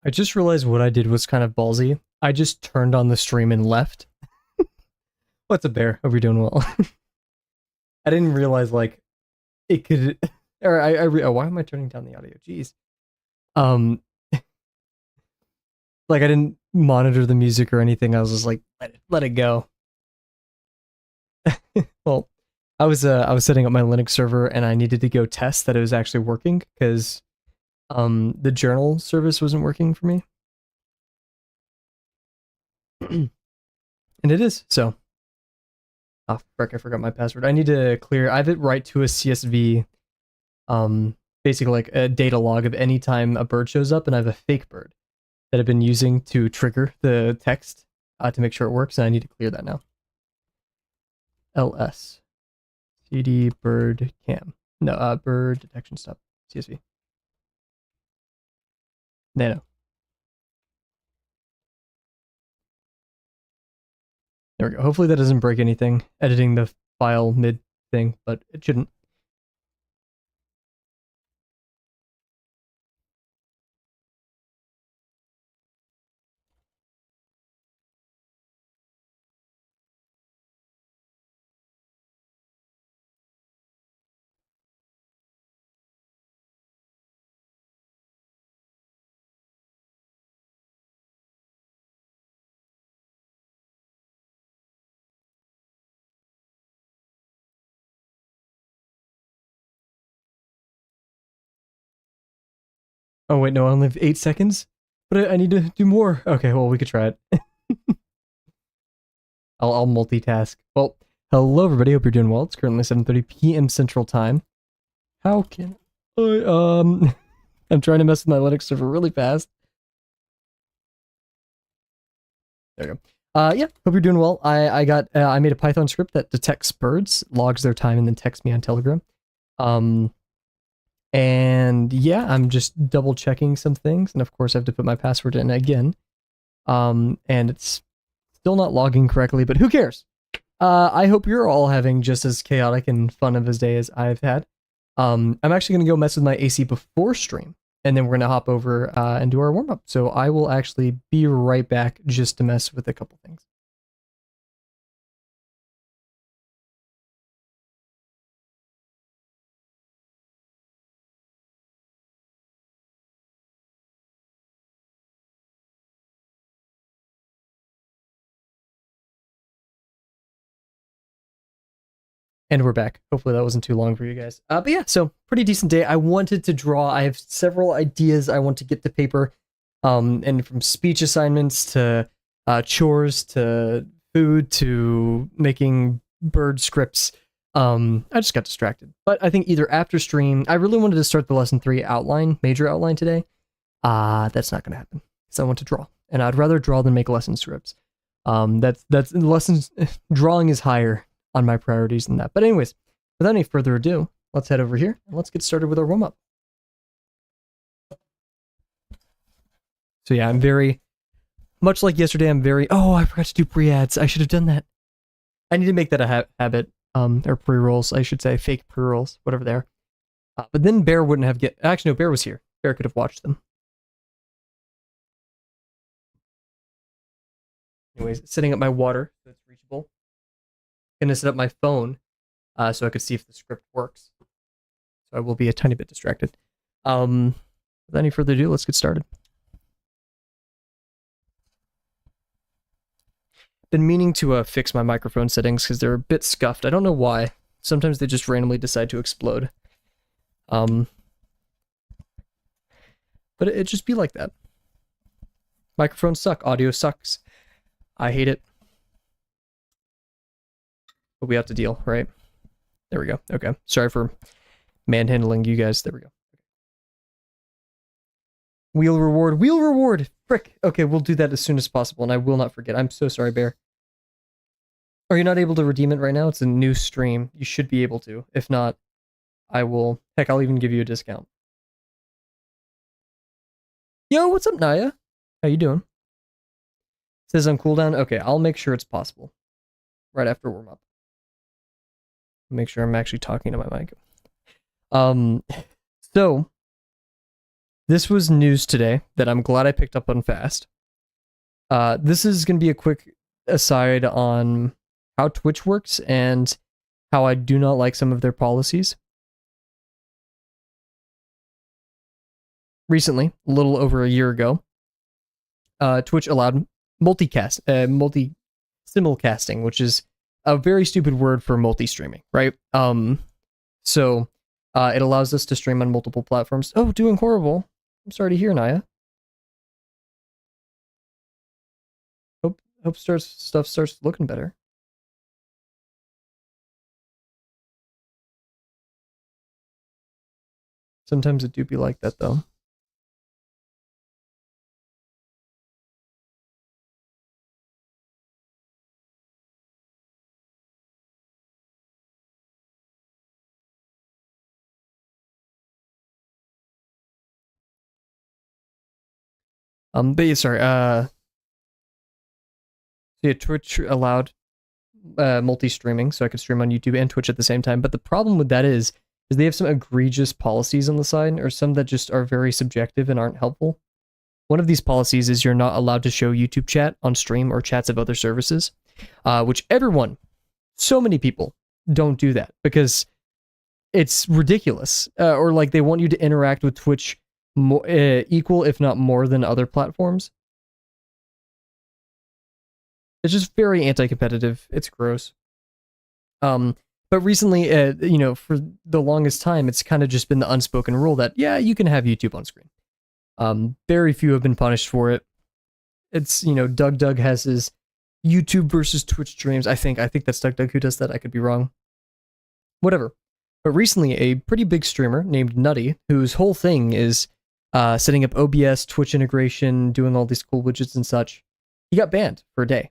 I just realized what I did was kind of ballsy. I just turned on the stream and left. What's up, Bear? Hope you're doing well. I didn't realize like it could. Or oh, why am I turning down the audio? Jeez. Um, like I didn't monitor the music or anything. I was just like, let it go. Well, I was setting up my Linux server and I needed to go test that it was actually working because the journal service wasn't working for me. And it is. So, oh frick, I forgot my password. I need to clear. I have it right to a CSV, basically like a data log of any time a bird shows up, and I have a fake bird that I've been using to trigger the text to make sure it works, and I need to clear that now. ls cd bird cam. No, bird detection stop CSV. Nano. There we go. Hopefully that doesn't break anything editing the file mid thing, but it shouldn't. Oh wait, no, I only have 8 seconds, but I need to do more. Okay, well we could try it. I'll multitask. Well, hello everybody. Hope you're doing well. It's currently 7:30 p.m. Central Time. How can I I'm trying to mess with my Linux server really fast. There you go. Yeah, hope you're doing well. I made a Python script that detects birds, logs their time, and then texts me on Telegram. And yeah, I'm just double checking some things, and of course I have to put my password in again. And it's still not logging correctly, but who cares? I hope you're all having just as chaotic and fun of a day as I've had. I'm actually gonna go mess with my AC before stream, and then we're gonna hop over and do our warm up. So I will actually be right back just to mess with a couple things. And we're back. Hopefully that wasn't too long for you guys. But yeah, so pretty decent day. I wanted to draw. I have several ideas I want to get to paper. And from speech assignments to chores to food to making bird scripts. I just got distracted. But I think either after stream, I really wanted to start the lesson 3 outline, major outline today. That's not going to happen because I want to draw, and I'd rather draw than make lesson scripts. That's lessons. Drawing is higher on my priorities than that. But anyways, without any further ado, let's head over here and let's get started with our warm up. So yeah, I'm very much like yesterday. I'm very. Oh, I forgot to do pre-ads. I should have done that. I need to make that a habit. Or pre-rolls, I should say, fake pre-rolls, whatever they are. But then Bear wouldn't have get. Actually, no, Bear was here. Bear could have watched them. Anyways, setting up my water so it's reachable. Gonna set up my phone so I could see if the script works. So I will be a tiny bit distracted. Without any further ado, let's get started. Been meaning to fix my microphone settings because they're a bit scuffed. I don't know why. Sometimes they just randomly decide to explode. But it just be like that. Microphones suck. Audio sucks. I hate it. But we have to deal, right? There we go. Okay. Sorry for manhandling you guys. There we go. Wheel reward. Wheel reward! Frick. Okay, we'll do that as soon as possible, and I will not forget. I'm so sorry, Bear. Are you not able to redeem it right now? It's a new stream. You should be able to. If not, I will... Heck, I'll even give you a discount. Yo, what's up, Naya? How you doing? Says on cooldown. Okay, I'll make sure it's possible. Right after warm up. Make sure I'm actually talking to my mic. So this was news today that I'm glad I picked up on fast. This is going to be a quick aside on how Twitch works and how I do not like some of their policies. Recently, a little over a year ago, Twitch allowed simulcasting, which is a very stupid word for multi-streaming, right? So it allows us to stream on multiple platforms. Oh, doing horrible. I'm sorry to hear, Naya. Hope stuff starts looking better. Sometimes it do be like that, though. But yeah, sorry. So yeah, Twitch allowed multi-streaming, so I could stream on YouTube and Twitch at the same time. But the problem with that is they have some egregious policies on the side, or some that just are very subjective and aren't helpful. One of these policies is you're not allowed to show YouTube chat on stream or chats of other services, which everyone, so many people, don't do that because it's ridiculous. Or like they want you to interact with Twitch more, equal, if not more, than other platforms. It's just very anti-competitive. It's gross. But recently, for the longest time, it's kind of just been the unspoken rule that, yeah, you can have YouTube on screen. Very few have been punished for it. It's, Doug has his YouTube versus Twitch streams. I think that's Doug who does that. I could be wrong. Whatever. But recently, a pretty big streamer named Nutty, whose whole thing is setting up OBS, Twitch integration, doing all these cool widgets and such, he got banned for a day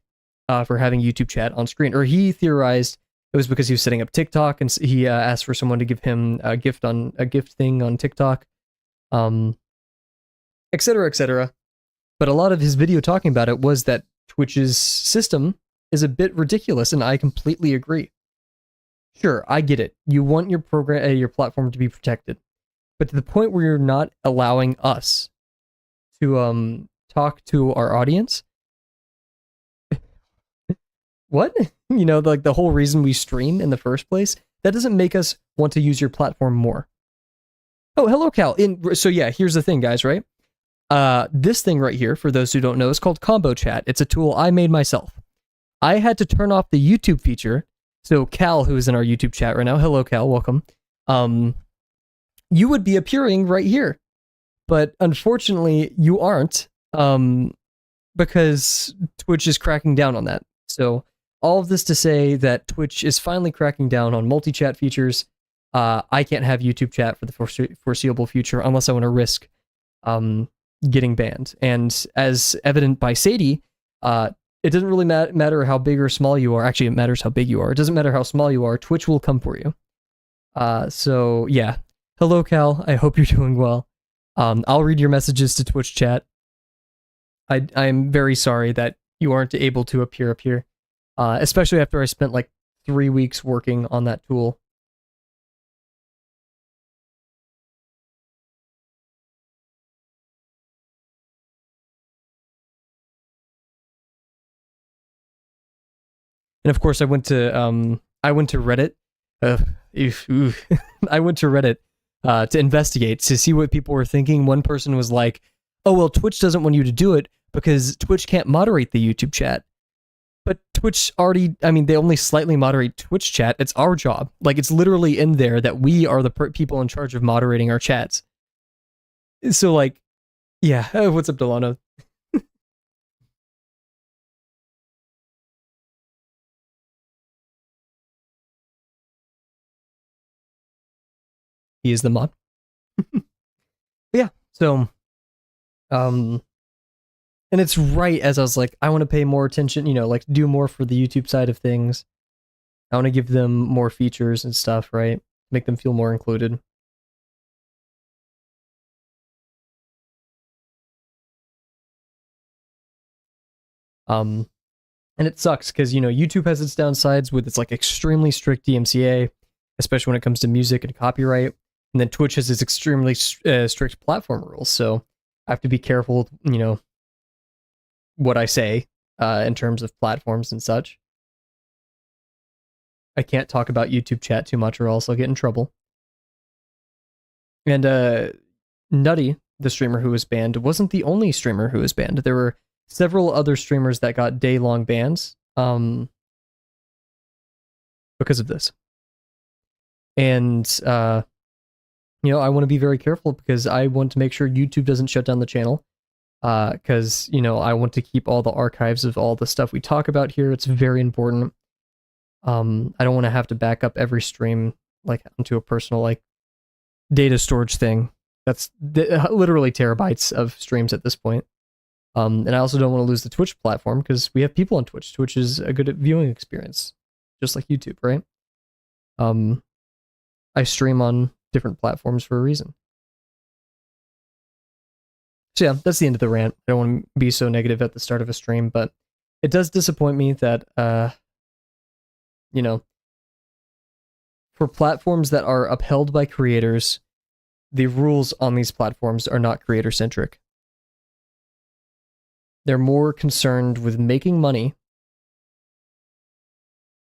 for having YouTube chat on screen. Or he theorized it was because he was setting up TikTok, and he asked for someone to give him a gift thing on TikTok, etc., etc. But a lot of his video talking about it was that Twitch's system is a bit ridiculous, and I completely agree. Sure, I get it. You want your platform to be protected, but to the point where you're not allowing us to talk to our audience. What? Like the whole reason we stream in the first place, that doesn't make us want to use your platform more. Oh, hello, Cal. So yeah, here's the thing, guys, right? This thing right here, for those who don't know, is called Combo Chat. It's a tool I made myself. I had to turn off the YouTube feature. So Cal, who is in our YouTube chat right now, hello, Cal, welcome. You would be appearing right here, but unfortunately, you aren't, because Twitch is cracking down on that. So all of this to say that Twitch is finally cracking down on multi-chat features. I can't have YouTube chat for the foreseeable future unless I want to risk getting banned. And as evident by Sadie, it doesn't really matter how big or small you are. Actually, it matters how big you are. It doesn't matter how small you are. Twitch will come for you. So yeah. Hello, Cal. I hope you're doing well. I'll read your messages to Twitch chat. I'm very sorry that you aren't able to appear up here. Especially after I spent like 3 weeks working on that tool. And of course, I went to Reddit. I went to Reddit to investigate, to see what people were thinking. One person was like, "Oh well, Twitch doesn't want you to do it because Twitch can't moderate the YouTube chat." But Twitch already, they only slightly moderate Twitch chat. It's our job. Like, it's literally in there that we are the people in charge of moderating our chats. So, like, yeah. What's up, Delano? He is the mod. Yeah. So, and it's right as I was like, I want to pay more attention, like do more for the YouTube side of things. I want to give them more features and stuff, right? Make them feel more included. And it sucks because, YouTube has its downsides with its like extremely strict DMCA, especially when it comes to music and copyright. And then Twitch has its extremely strict platform rules, so I have to be careful, what I say in terms of platforms and such. I can't talk about YouTube chat too much or else I'll get in trouble. And Nutty, the streamer who was banned, wasn't the only streamer who was banned. There were several other streamers that got day-long bans because of this. And, I want to be very careful because I want to make sure YouTube doesn't shut down the channel. Because, I want to keep all the archives of all the stuff we talk about here. It's very important. I don't want to have to back up every stream, like, onto a personal, like, data storage thing. That's literally terabytes of streams at this point. And I also don't want to lose the Twitch platform because we have people on Twitch. Twitch is a good viewing experience, just like YouTube, right? I stream on different platforms for a reason. So yeah, that's the end of the rant. I don't want to be so negative at the start of a stream, but it does disappoint me that, for platforms that are upheld by creators, the rules on these platforms are not creator-centric. They're more concerned with making money,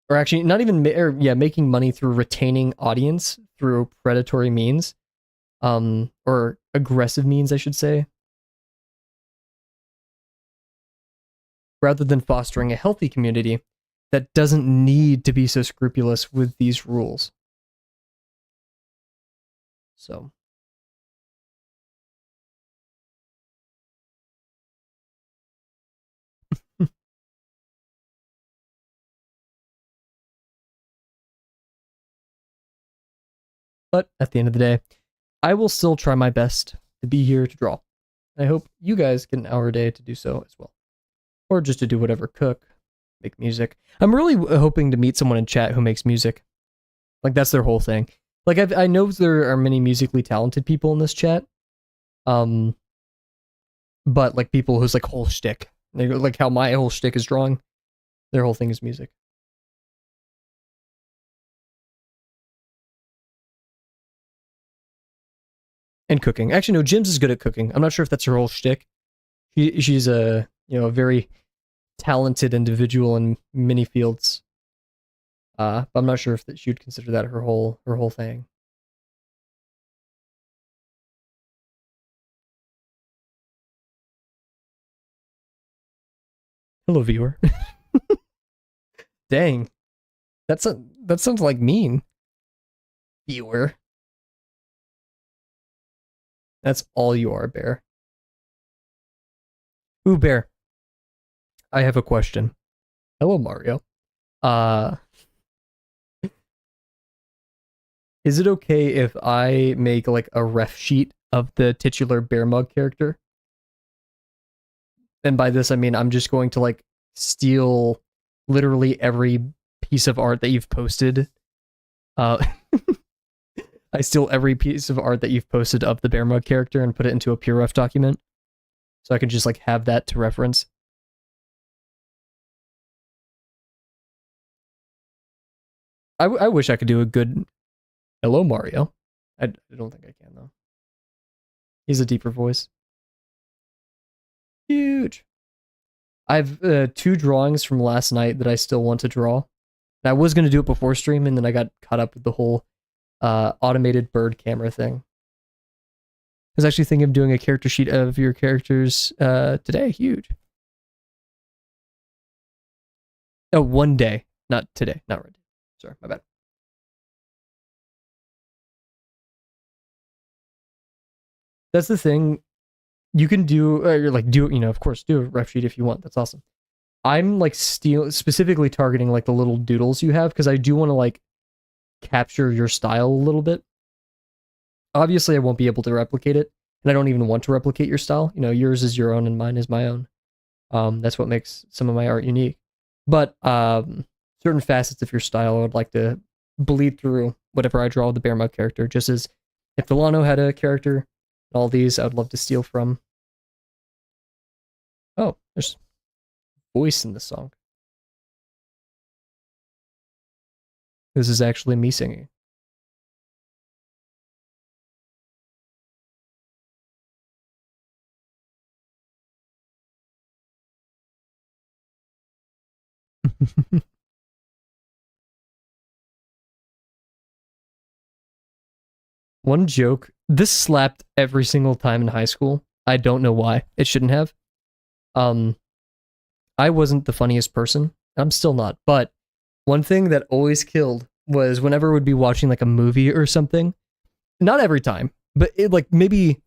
or actually not even, making money through retaining audience through predatory means, or aggressive means, I should say, rather than fostering a healthy community that doesn't need to be so scrupulous with these rules. So. But at the end of the day, I will still try my best to be here to draw. I hope you guys get an hour a day to do so as well. Or just to do whatever, cook, make music. I'm really hoping to meet someone in chat who makes music. Like, that's their whole thing. Like, I know there are many musically talented people in this chat. But, like, people whose, like, whole shtick, like how my whole shtick is drawing, their whole thing is music. And cooking. Actually, no, Jim's is good at cooking. I'm not sure if that's her whole shtick. She's a very talented individual in many fields. But I'm not sure if she would consider that her whole thing. Hello, viewer. Dang, that sounds like mean. Viewer. That's all you are, Bear. Ooh, Bear. I have a question. Hello, Mario. Is it okay if I make like a ref sheet of the titular Bear Mug character? And by this I mean I'm just going to like steal literally every piece of art that you've posted. I steal every piece of art that you've posted of the Bear Mug character and put it into a pure ref document. So I can just like have that to reference. I wish I could do a good hello Mario. I don't think I can though. He's a deeper voice. Huge. I've 2 drawings from last night that I still want to draw. And I was going to do it before stream, and then I got caught up with the whole automated bird camera thing. I was actually thinking of doing a character sheet of your characters today. Huge. Oh, one day. Not today. Not right. Sorry, my bad. That's the thing. You can do, of course, do a ref sheet if you want. That's awesome. I'm like specifically targeting like the little doodles you have because I do want to like capture your style a little bit. Obviously, I won't be able to replicate it, and I don't even want to replicate your style. Yours is your own and mine is my own. That's what makes some of my art unique. But certain facets of your style, I would like to bleed through whatever I draw with the Bear Mug character. Just as if Delano had a character, all these I would love to steal from. Oh, there's voice in the song. This is actually me singing. One joke. This slapped every single time in high school. I don't know why. It shouldn't have. Um, I wasn't the funniest person. I'm still not. But one thing that always killed was whenever we'd be watching like a movie or something. Not every time, but it, like maybe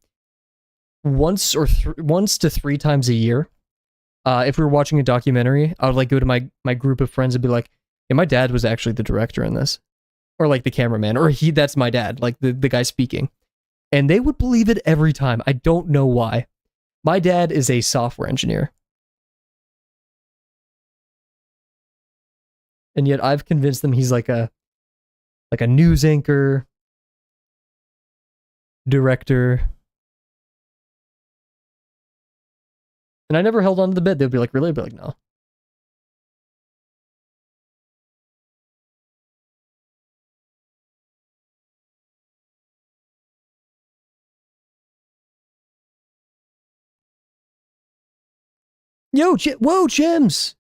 once to three times a year. If we were watching a documentary, I would like go to my group of friends and be like, "Yeah, my dad was actually the director in this," or like the cameraman, or that's my dad, like the guy speaking, and they would believe it every time. I don't know why. My dad is a software engineer, and yet I've convinced them he's like a news anchor, director, and I never held on to the bid. They'd be like, "Really?" I'd be like, "No." Yo, whoa, Jim's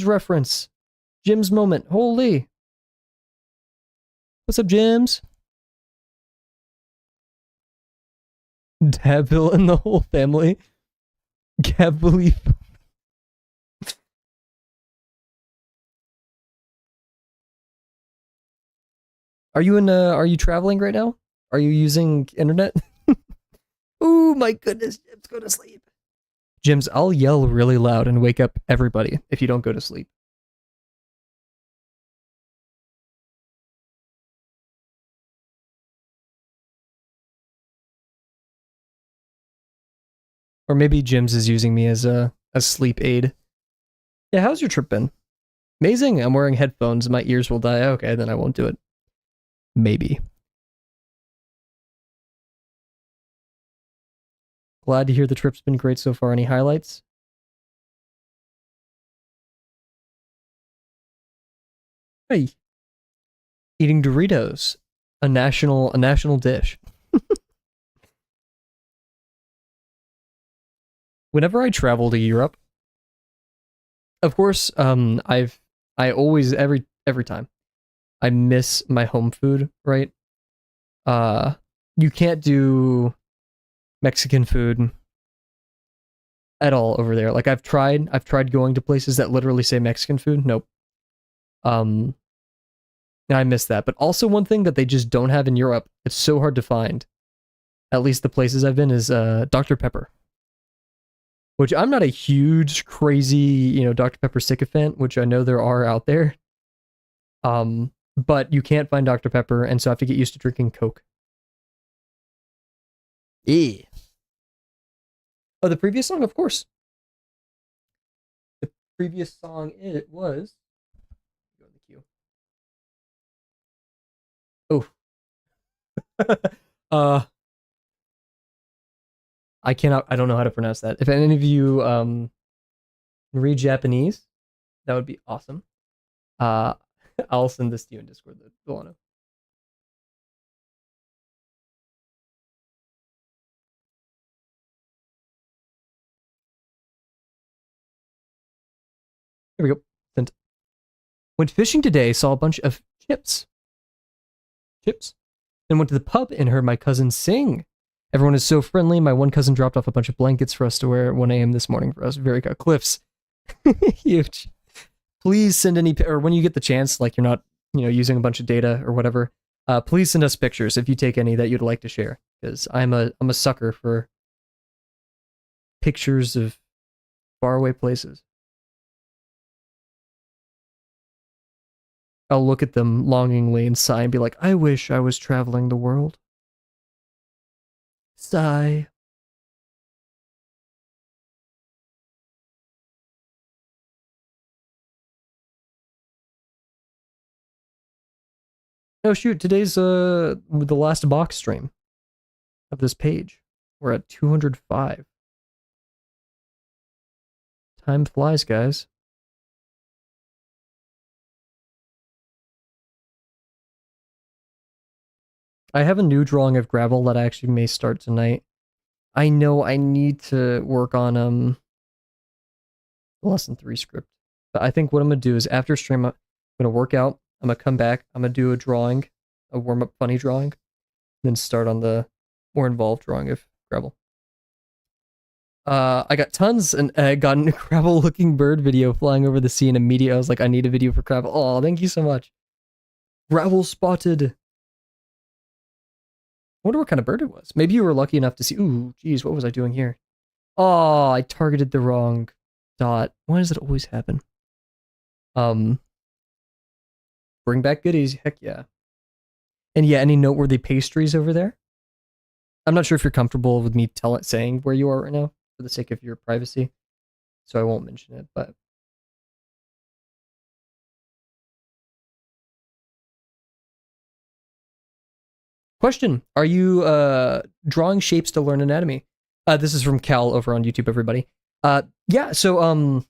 reference, Jim's moment. Holy, what's up, Jim's? Davil and the whole family. Kavel. Are you in? Are you traveling right now? Are you using internet? Oh my goodness, Jim's go to sleep. Jim's, I'll yell really loud and wake up everybody if you don't go to sleep. Or maybe Jim's is using me as a sleep aid. Yeah, how's your trip been? Amazing. I'm wearing headphones. My ears will die. Okay, then I won't do it. Maybe. Glad to hear the trip's been great so far. Any highlights? Hey, eating Doritos, a national dish. Whenever I travel to Europe, of course, I always every time I miss my home food, right? Uh, you can't do Mexican food at all over there. Like I've tried going to places that literally say Mexican food. Nope. Um, I miss that. But also one thing that they just don't have in Europe, it's so hard to find. At least the places I've been is Dr. Pepper, which I'm not a huge crazy, Dr. Pepper sycophant, which I know there are out there. But you can't find Dr. Pepper, and so I have to get used to drinking Coke. Eh. Oh, the previous song, of course. The previous song it was. Go in the queue. Oh. uh, I don't know how to pronounce that. If any of you read Japanese, that would be awesome. Uh, I'll send this to you in Discord, Delano. Here we go. Sent. Went fishing today, saw a bunch of chips, then went to the pub and heard my cousin sing. Everyone is so friendly. My one cousin dropped off a bunch of blankets for us to wear at 1 a.m. this morning for us. Very good. Cliffs. Huge. Please send any, or when you get the chance, like you're not, using a bunch of data or whatever, please send us pictures if you take any that you'd like to share. Because I'm a sucker for pictures of faraway places. I'll look at them longingly and sigh and be like, I wish I was traveling the world. Sigh. Oh shoot, today's the last box stream of this page. We're at 205. Time flies, guys. I have a new drawing of gravel that I actually may start tonight. I know I need to work on lesson 3 script. But I think what I'm gonna do is after stream, I'm gonna work out. I'm gonna come back. I'm gonna do a drawing, a warm up funny drawing, then start on the more involved drawing of Gravel. I got tons and I got a Gravel looking bird video flying over the sea and immediately I was like, I need a video for Gravel. Oh, thank you so much. Gravel spotted. I wonder what kind of bird it was. Maybe you were lucky enough to see. Ooh, geez, what was I doing here? Oh, I targeted the wrong dot. Why does it always happen? Bring back goodies. Heck yeah. And yeah, any noteworthy pastries over there? I'm not sure if you're comfortable with me saying where you are right now for the sake of your privacy, so I won't mention it, but question, are you drawing shapes to learn anatomy? This is from Cal over on YouTube, everybody. Yeah, so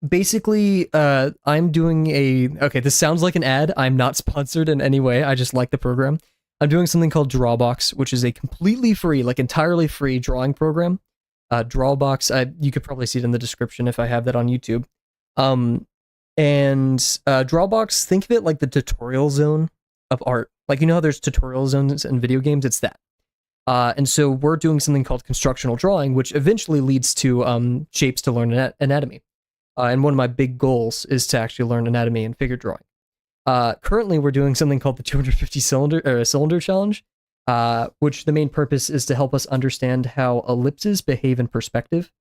basically I'm doing okay, this sounds like an ad. I'm not sponsored in any way. I just like the program. I'm doing something called Drawbox, which is a completely free, like entirely free drawing program. Drawbox, you could probably see it in the description if I have that on YouTube. And Drawbox, think of it like the tutorial zone of art. Like, you know how there's tutorial zones in video games? It's that. And so we're doing something called constructional drawing, which eventually leads to shapes to learn anatomy. And one of my big goals is to actually learn anatomy and figure drawing. Currently, we're doing something called the 250 cylinder challenge, which the main purpose is to help us understand how ellipses behave in perspective.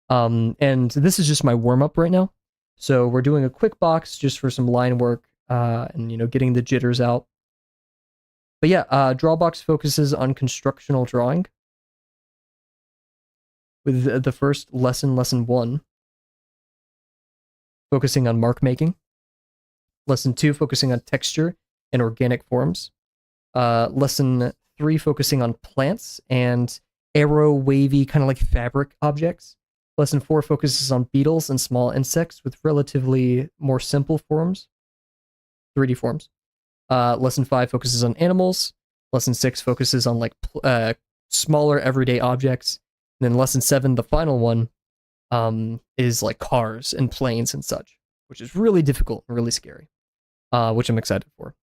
And this is just my warm up right now. So we're doing a quick box just for some line work and getting the jitters out. But yeah, Drawbox focuses on constructional drawing. With the first lesson 1, focusing on mark making. Lesson 2, focusing on texture and organic forms. Lesson 3, focusing on plants and arrow, wavy, kind of like fabric objects. Lesson 4 focuses on beetles and small insects with relatively more simple forms, 3D forms. Lesson 5 focuses on animals. Lesson 6 focuses on like smaller everyday objects. And then lesson 7, the final one, is like cars and planes and such, which is really difficult and really scary, which I'm excited for.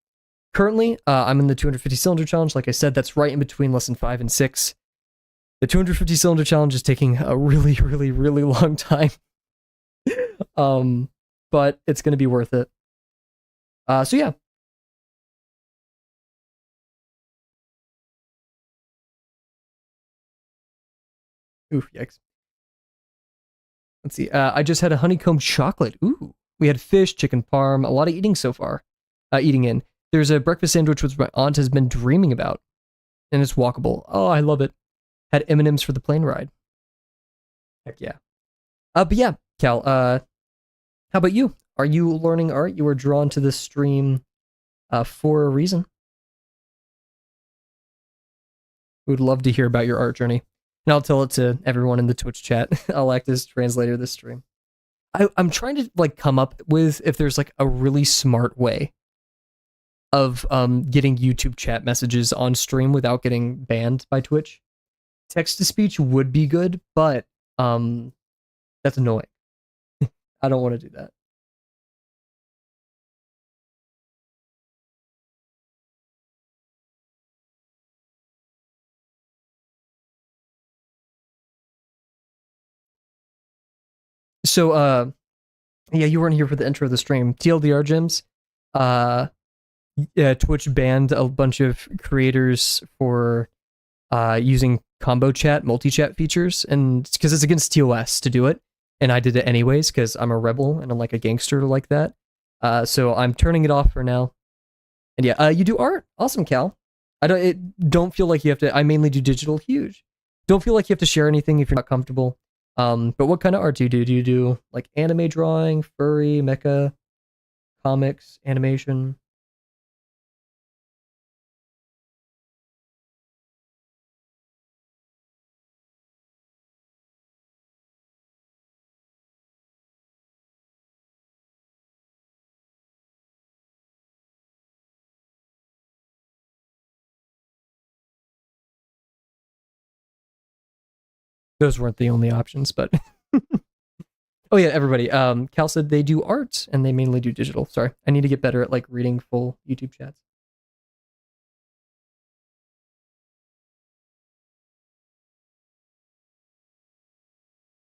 Currently, I'm in the 250 cylinder challenge. Like I said, that's right in between lesson 5 and 6. The 250 cylinder challenge is taking a really, really, really long time. But it's going to be worth it. So yeah. Ooh, yikes. Let's see. I just had a honeycomb chocolate. Ooh. We had fish, chicken parm, a lot of eating so far. Eating in. There's a breakfast sandwich which my aunt has been dreaming about. And it's walkable. Oh, I love it. Had M&Ms for the plane ride. Heck yeah. But yeah, Cal, how about you? Are you learning art? You were drawn to this stream for a reason. We would love to hear about your art journey. And I'll tell it to everyone in the Twitch chat. I'll act as translator this stream. I'm trying to like come up with if there's like a really smart way of getting YouTube chat messages on stream without getting banned by Twitch. Text to speech would be good, but that's annoying. I don't want to do that. So yeah, you weren't here for the intro of the stream. TLDR gyms. Twitch banned a bunch of creators for using combo chat, multi-chat features, and because it's against TOS to do it, and I did it anyways because I'm a rebel and I'm like a gangster like that. So I'm turning it off for now. And yeah, you do art. Awesome, Cal. Don't feel like you have to. I mainly do digital. Huge. Don't feel like you have to share anything if you're not comfortable. But what kind of art do you do? Do you do like anime drawing, furry, mecha, comics, animation? Those weren't the only options, but Oh yeah, everybody. Cal said they do art and they mainly do digital. Sorry, I need to get better at like reading full YouTube chats.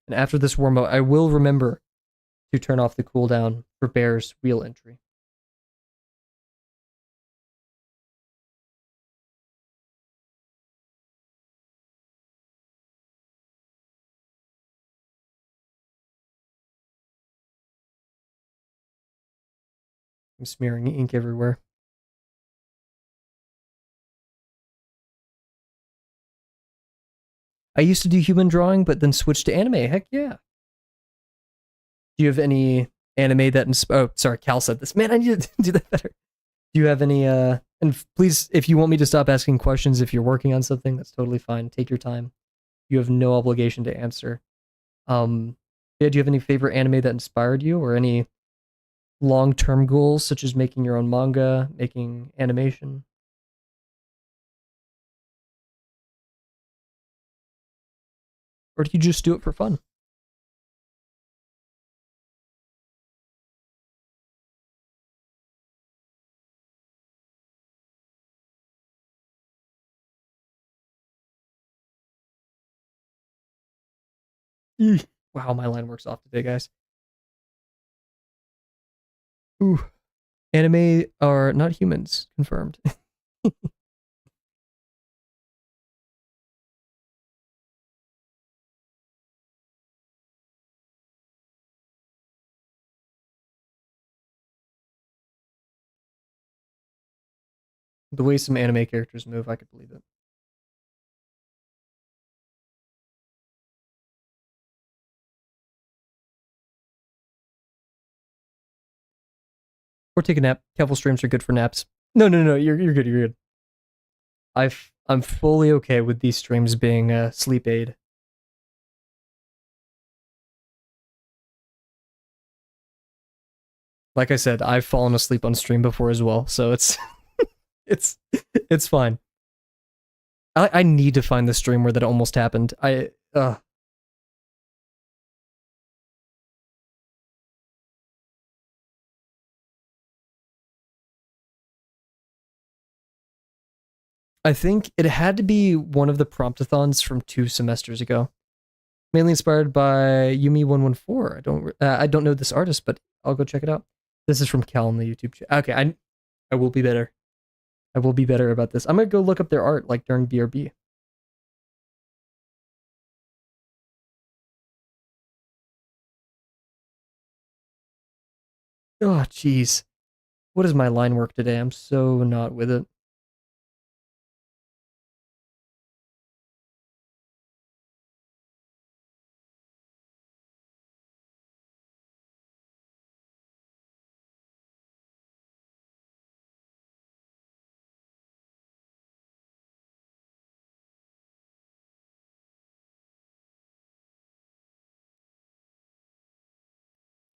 And after this warm up, I will remember to turn off the cooldown for Bear's wheel entry. I'm smearing ink everywhere. I used to do human drawing, but then switched to anime. Heck yeah. Do you have any anime that oh, sorry, Cal said this. Man, I need to do that better. Do you have any and please, if you want me to stop asking questions if you're working on something, that's totally fine. Take your time. You have no obligation to answer. Yeah, do you have any favorite anime that inspired you or any long-term goals such as making your own manga, making animation? Or do you just do it for fun? Wow, my line works off today, guys. Ooh. Anime are not humans, confirmed. The way some anime characters move, I could believe it. Or take a nap. Kavel streams are good for naps. No, no, no, you're good, you're good. I'm fully okay with these streams being a sleep aid. Like I said, I've fallen asleep on stream before as well, so it's it's fine. I need to find the stream where that almost happened. I think it had to be one of the promptathons from 2 semesters ago. Mainly inspired by Yumi114. I don't know this artist, but I'll go check it out. This is from Cal on the YouTube channel. Okay, I will be better. I will be better about this. I'm gonna go look up their art like during BRB. Oh, jeez. What is my line work today? I'm so not with it.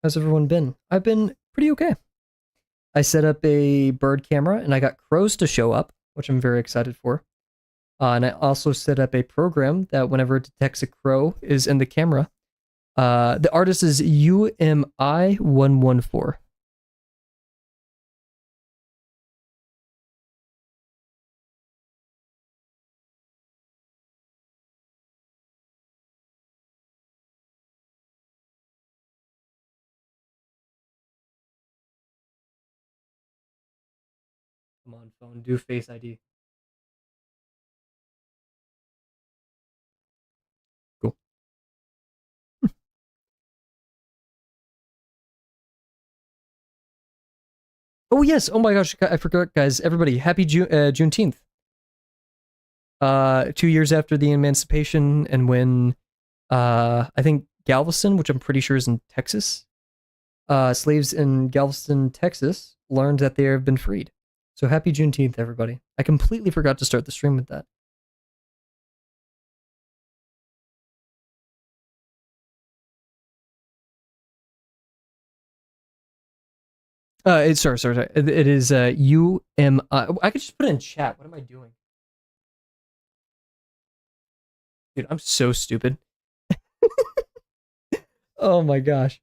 How's everyone been? I've been pretty okay. I set up a bird camera and I got crows to show up, which I'm very excited for. And I also set up a program that whenever it detects a crow is in the camera, the artist is UMI114. Come on, phone, do Face ID. Cool. Oh yes. Oh my gosh, I forgot, guys. Everybody, happy Juneteenth. 2 years after the emancipation, and when I think Galveston, which I'm pretty sure is in Texas, slaves in Galveston, Texas, learned that they have been freed. So happy Juneteenth, everybody. I completely forgot to start the stream with that. Sorry. It is UMI. I could just put it in chat. What am I doing? Dude, I'm so stupid. Oh my gosh.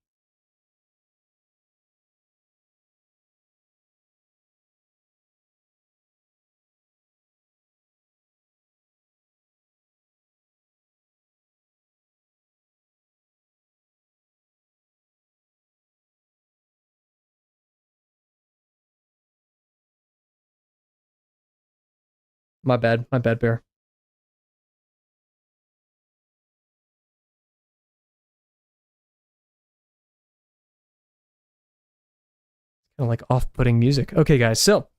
My bad. My bad, Bear. Kind of like off-putting music. Okay, guys. So,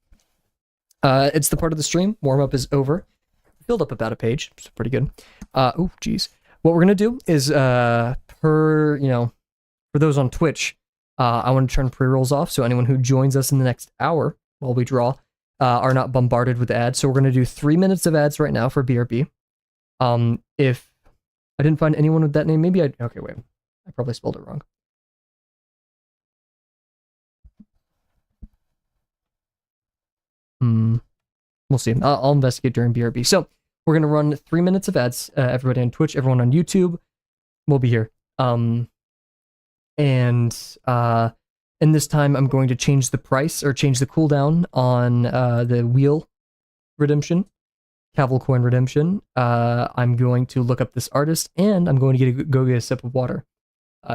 it's the part of the stream. Warm up is over. Filled up about a page. It's pretty good. Oh, geez. What we're gonna do is, for those on Twitch, I want to turn pre-rolls off so anyone who joins us in the next hour while we draw are not bombarded with ads. So we're gonna do 3 minutes of ads right now for BRB. If I didn't find anyone with that name, maybe I. Okay, wait. I probably spelled it wrong. We'll see. I'll investigate during BRB. So we're gonna run 3 minutes of ads. Everybody on Twitch, everyone on YouTube, will be here. And this time I'm going to change the price or change the cooldown on the wheel redemption, Kavel coin redemption. I'm going to look up this artist and I'm going to go get a sip of water.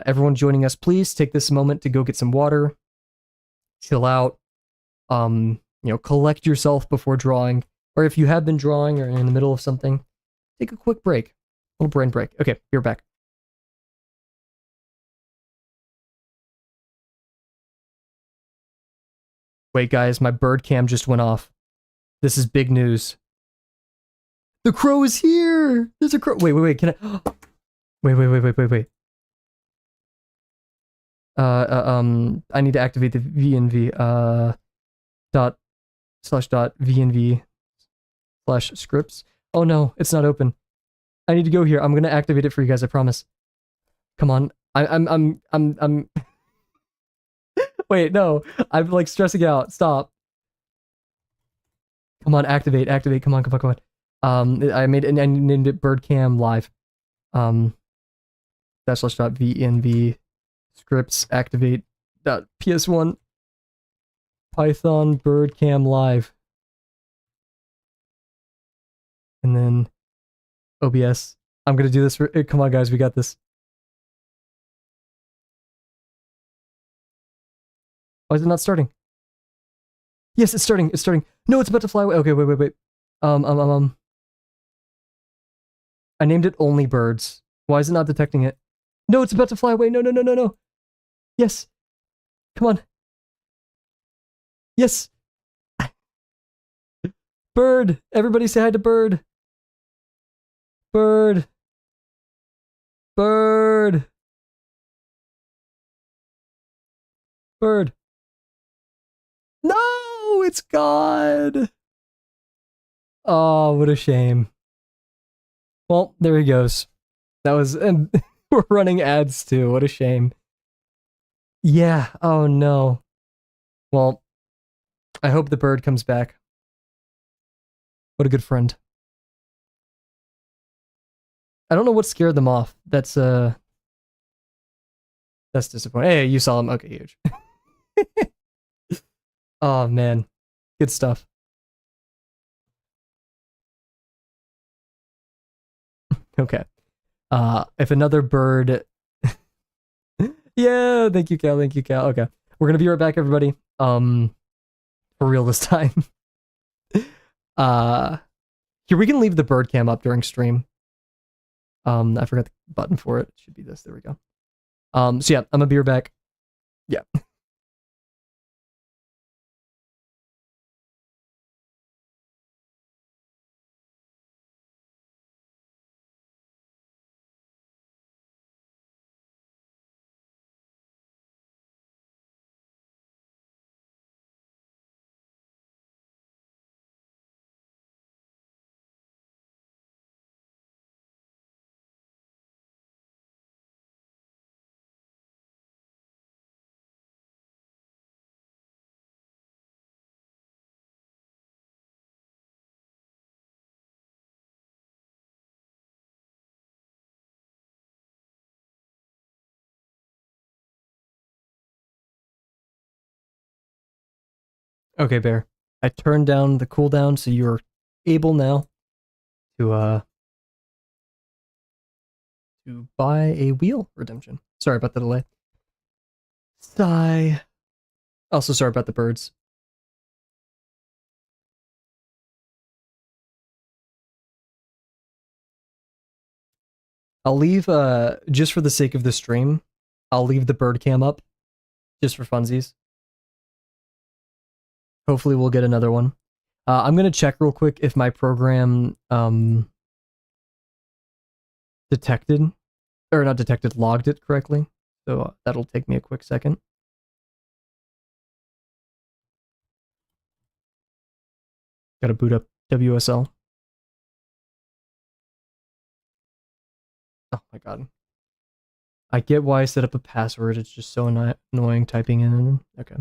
Everyone joining us, please take this moment to go get some water, chill out, collect yourself before drawing, or if you have been drawing or in the middle of something, take a quick break, a little brain break. Okay, you're back. Wait, guys, my bird cam just went off. This is big news. The crow is here. There's a crow. Wait. Can I? Wait. I need to activate the VNV. /.vnv/scripts. Oh no, it's not open. I need to go here. I'm gonna activate it for you guys. I promise. Come on. I'm. Wait, no. I'm like stressing out. Stop. Come on, activate. Come on. I named it Birdcam Live. /.vnv scripts activate .ps1 Python Birdcam Live. And then OBS. I'm gonna do this for. Come on, guys, we got this. Why is it not starting? Yes, it's starting. No, it's about to fly away. Okay, wait. I named it Only Birds. Why is it not detecting it? No, it's about to fly away. No. Yes. Come on. Yes. Bird. Everybody say hi to Bird. Bird. No, it's gone. Oh, what a shame. Well, there he goes. That was, and we're running ads too. What a shame. Yeah. Oh no. Well, I hope the bird comes back. What a good friend. I don't know what scared them off. That's disappointing. Hey, you saw him. Okay, huge. Oh man. Good stuff. Okay. If another bird Yeah, thank you, Cal. Okay. We're gonna be right back, everybody. For real this time. Here we can leave the bird cam up during stream. I forgot the button for it. It should be this. There we go. So yeah, I'm gonna be right back. Yeah. Okay, Bear. I turned down the cooldown, so you're able now to buy a wheel redemption. Sorry about the delay. Sigh. Also, sorry about the birds. I'll leave, just for the sake of the stream, I'll leave the bird cam up, just for funsies. Hopefully we'll get another one. I'm gonna check real quick if my program, detected, or not detected, logged it correctly. So that'll take me a quick second. Gotta boot up WSL. Oh my god. I get why I set up a password, it's just so annoying typing in. Okay.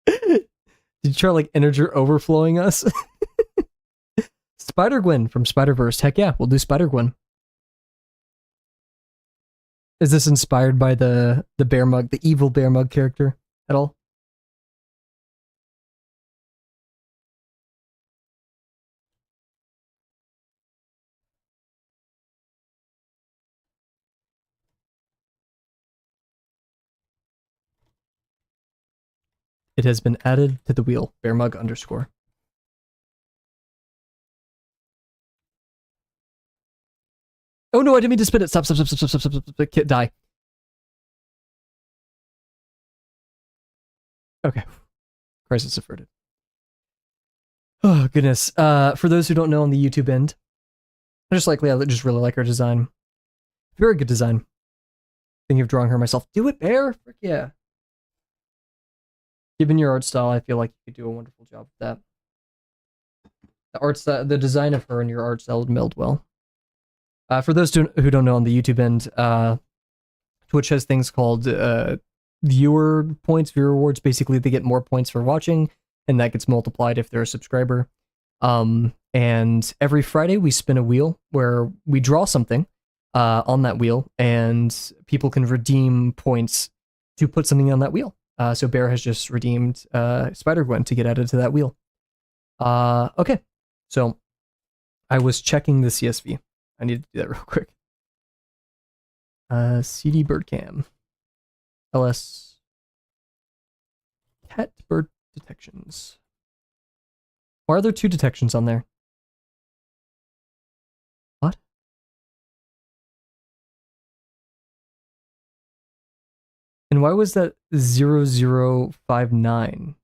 Did you try like integer overflowing us? Spider-Gwen from Spider-Verse. Heck yeah, we'll do Spider-Gwen. Is this inspired by the bear mug, the evil bear mug character at all? It has been added to the wheel. Bearmug underscore. Oh no, I didn't mean to spin it. Stop, stop, stop, stop, stop, stop, stop, stop. Die. Okay. Crisis averted. Oh, goodness. For those who don't know on the YouTube end, just likely I just really like her design. Very good design. Thinking of drawing her myself. Do it, Bear! Frick yeah. Given your art style, I feel like you could do a wonderful job with that. The art style, the design of her and your art style would meld well. For those who don't know on the YouTube end, Twitch has things called viewer points, viewer rewards. Basically, they get more points for watching, and that gets multiplied if they're a subscriber. And every Friday, we spin a wheel where we draw something on that wheel, and people can redeem points to put something on that wheel. So Bear has just redeemed Spider-Gwen to get added to that wheel. Okay, so I was checking the CSV. I need to do that real quick. CD birdcam. LS cat bird detections. Why are there two detections on there? What? And why was that 0059?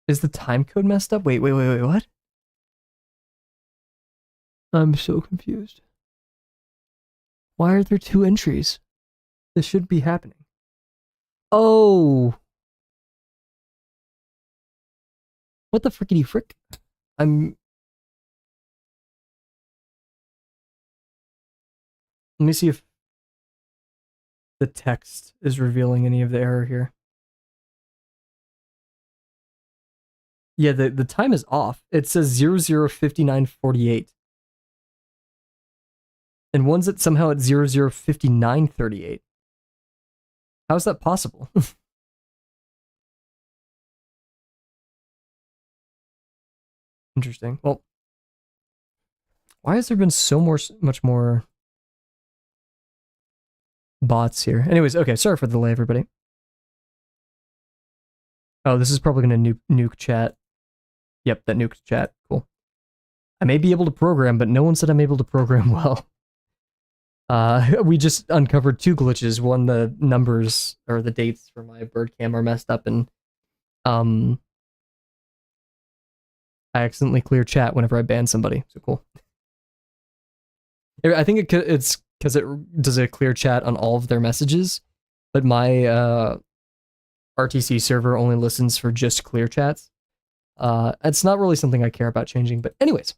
Is the time code messed up? Wait, what? I'm so confused. Why are there two entries? This should be happening. Oh. What the frickety frick? Let me see if the text is revealing any of the error here. Yeah, the time is off. It says 005948. And one's at somehow at 005938. How is that possible? Interesting. Well, why has there been so much more bots here? Anyways, okay, sorry for the delay, everybody. Oh, this is probably going to nuke chat. Yep, that nuked chat. Cool. I may be able to program, but no one said I'm able to program well. We just uncovered two glitches. One, the numbers or the dates for my bird cam are messed up, and I accidentally clear chat whenever I ban somebody. So cool. I think it's because it does a clear chat on all of their messages, but my RTC server only listens for just clear chats. It's not really something I care about changing, but anyways,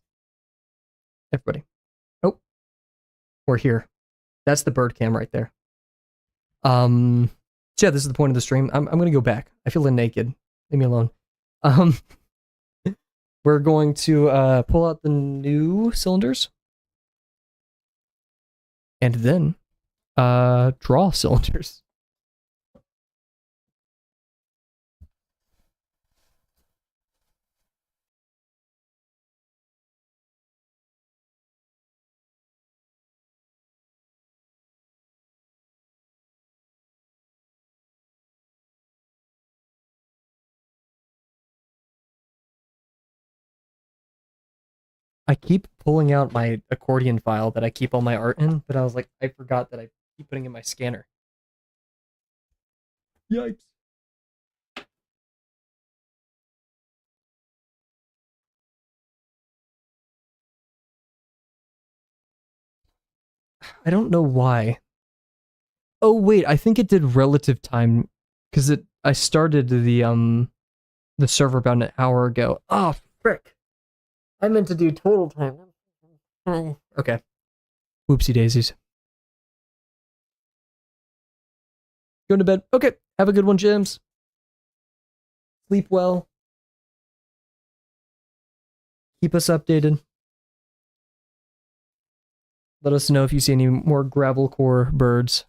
everybody. Oh, we're here. That's the bird cam right there. So yeah, this is the point of the stream. I'm gonna go back. I feel naked. Leave me alone. We're going to pull out the new cylinders, and then draw cylinders. I keep pulling out my accordion file that I keep all my art in, but I was like, I forgot that I keep putting in my scanner. Yikes. I don't know why. Oh wait, I think it did relative time because I started the server about an hour ago. Oh frick. I meant to do total time. Okay. Whoopsie daisies. Going to bed. Okay. Have a good one, James. Sleep well. Keep us updated. Let us know if you see any more gravel core birds.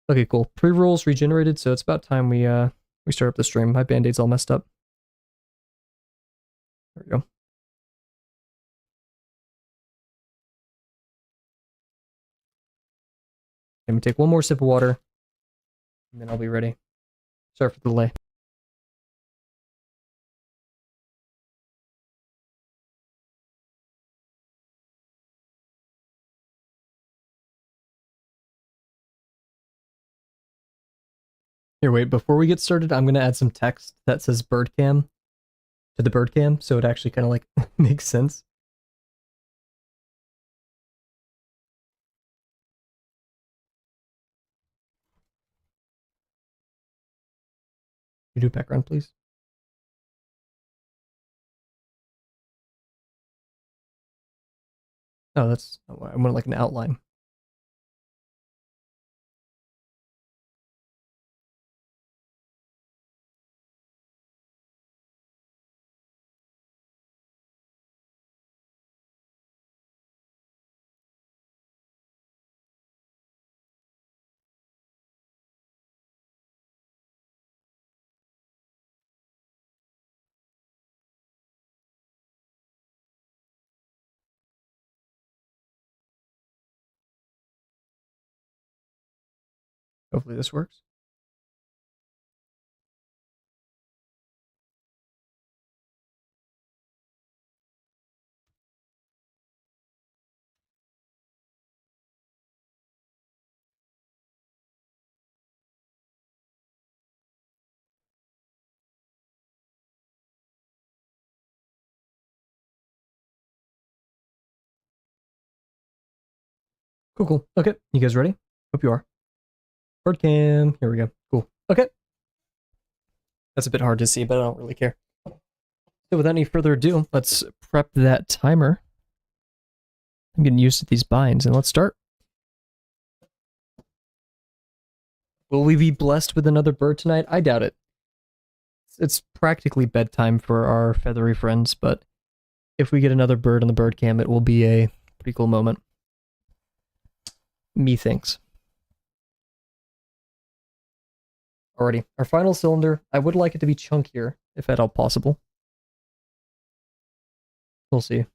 Okay, cool. Pre-rolls regenerated, so it's about time we start up the stream. My band-aid's all messed up. There we go. Let me take one more sip of water, and then I'll be ready. Sorry for the delay. Here, wait, before we get started, I'm going to add some text that says bird cam to the bird cam, so it actually kind of like makes sense. You do background, please. Oh, that's, I want like an outline. Hopefully this works. Cool, cool. Okay, you guys ready? Hope you are. Bird cam. Here we go. Cool. Okay. That's a bit hard to see, but I don't really care. So without any further ado, let's prep that timer. I'm getting used to these binds, and let's start. Will we be blessed with another bird tonight? I doubt it. It's practically bedtime for our feathery friends, but if we get another bird on the bird cam, it will be a pretty cool moment. Methinks. Alrighty, our final cylinder. I would like it to be chunkier, if at all possible. We'll see.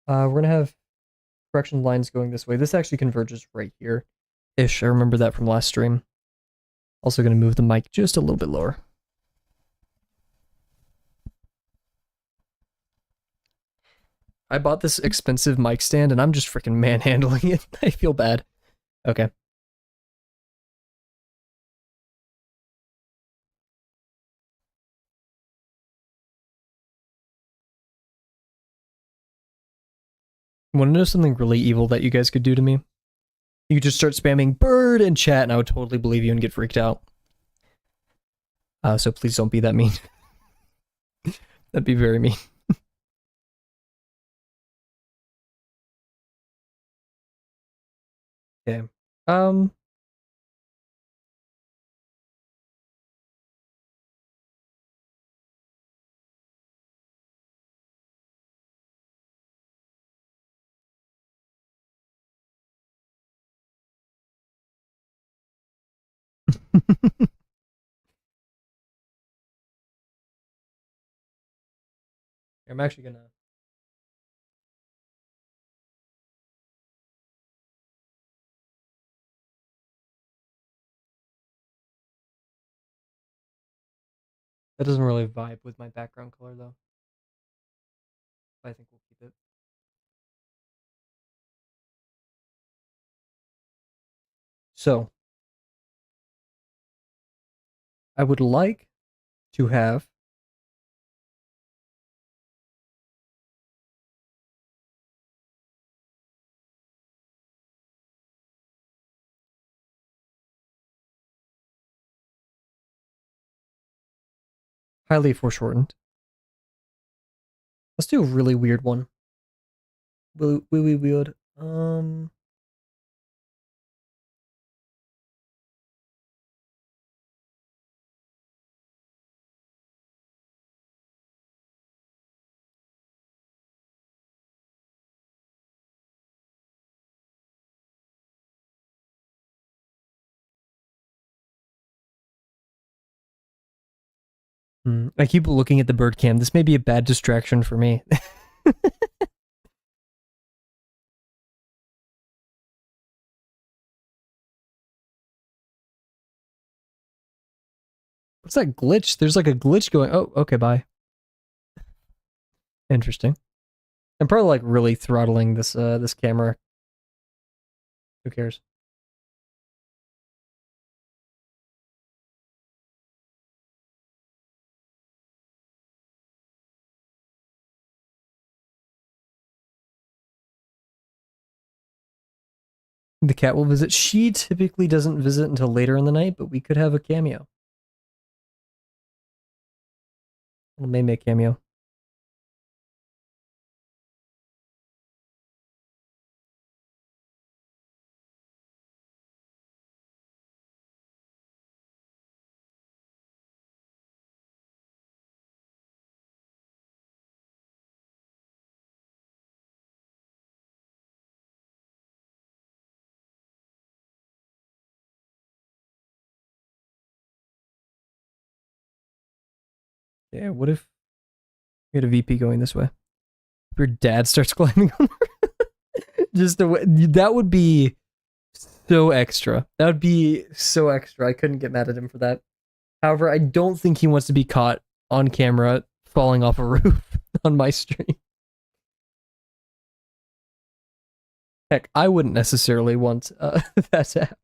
We're gonna have correction lines going this way. This actually converges right here. Ish, I remember that from last stream. Also gonna move the mic just a little bit lower. I bought this expensive mic stand and I'm just freaking manhandling it. I feel bad. Okay. Want to know something really evil that you guys could do to me? You could just start spamming bird in chat and I would totally believe you and get freaked out. So please don't be that mean. That'd be very mean. Okay. I'm actually gonna. That doesn't really vibe with my background color though. I think we'll keep it. So I would like to have highly foreshortened. Let's do a really weird one. Really weird. I keep looking at the bird cam. This may be a bad distraction for me. What's that glitch? There's like a glitch going. Oh, okay, bye. Interesting. I'm probably like really throttling this camera. Who cares? The cat will visit. She typically doesn't visit until later in the night, but we could have a cameo. A may make cameo. Yeah, what if we had a VP going this way? If your dad starts climbing on just the way that would be so extra. That would be so extra. I couldn't get mad at him for that. However, I don't think he wants to be caught on camera falling off a roof on my stream. Heck, I wouldn't necessarily want that to happen.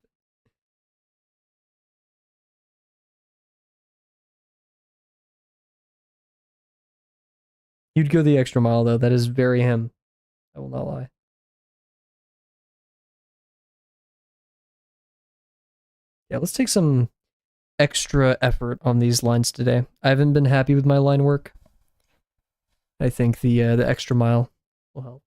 You'd go the extra mile, though. That is very him. I will not lie. Yeah, let's take some extra effort on these lines today. I haven't been happy with my line work. I think the extra mile will help.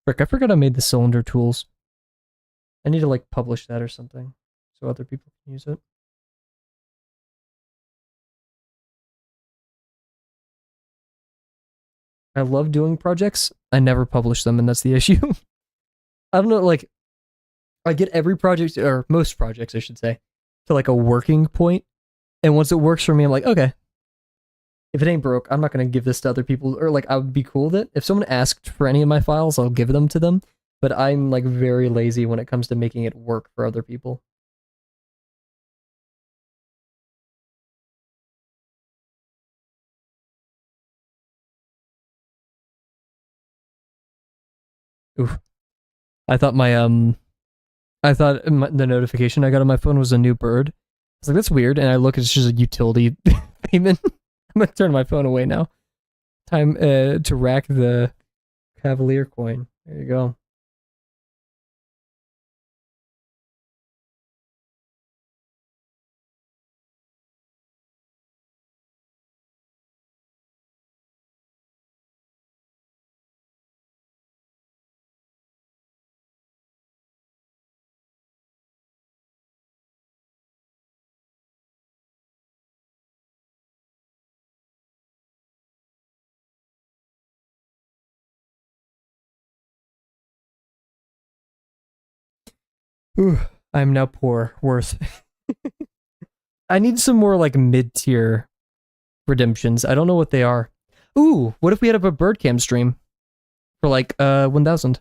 Frick, I forgot I made the cylinder tools. I need to like publish that or something so other people can use it. I love doing projects. I never publish them, and that's the issue. I don't know, like I get every project or most projects, I should say, to like a working point, and once it works for me, I'm like, okay. If it ain't broke, I'm not gonna give this to other people. Or like, I would be cool with it if someone asked for any of my files, I'll give them to them. But I'm like very lazy when it comes to making it work for other people. Oof. I thought the notification I got on my phone was a new bird. I was like, that's weird, and I look, it's just a utility payment. I'm gonna turn my phone away now. Time to rack the Cavalier coin. There you go. Ooh, I'm now poor. Worth. I need some more like mid-tier redemptions. I don't know what they are. Ooh, what if we had a bird cam stream for like 1000?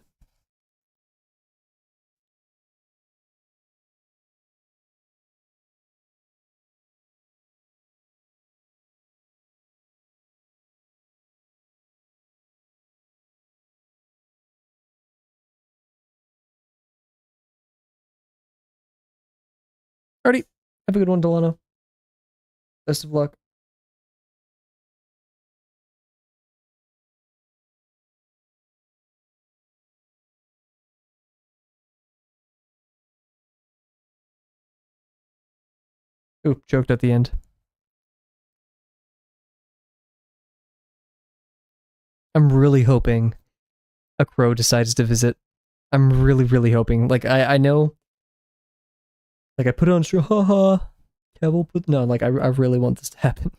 Alrighty. Have a good one, Delano. Best of luck. Oop, choked at the end. I'm really hoping a crow decides to visit. I'm really, really hoping. Like, I know. Like, I put it on stream. Haha. Kavel put. No, like, I really want this to happen.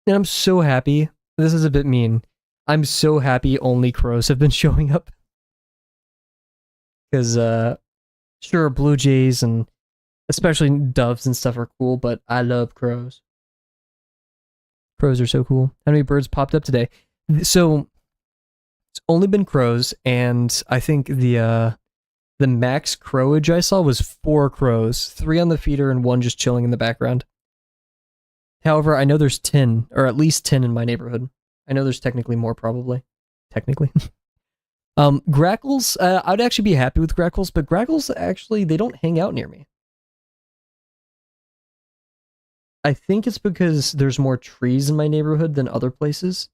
And I'm so happy. This is a bit mean. I'm so happy only crows have been showing up. Because, sure, blue jays and especially doves and stuff are cool, but I love crows. Crows are so cool. How many birds popped up today? So, it's only been crows, and I think the max crowage I saw was 4 crows, 3 on the feeder and 1 just chilling in the background. However, I know there's 10, or at least 10 in my neighborhood. I know there's technically more, probably. Technically. Grackles, I'd actually be happy with grackles, but grackles actually, they don't hang out near me. I think it's because there's more trees in my neighborhood than other places.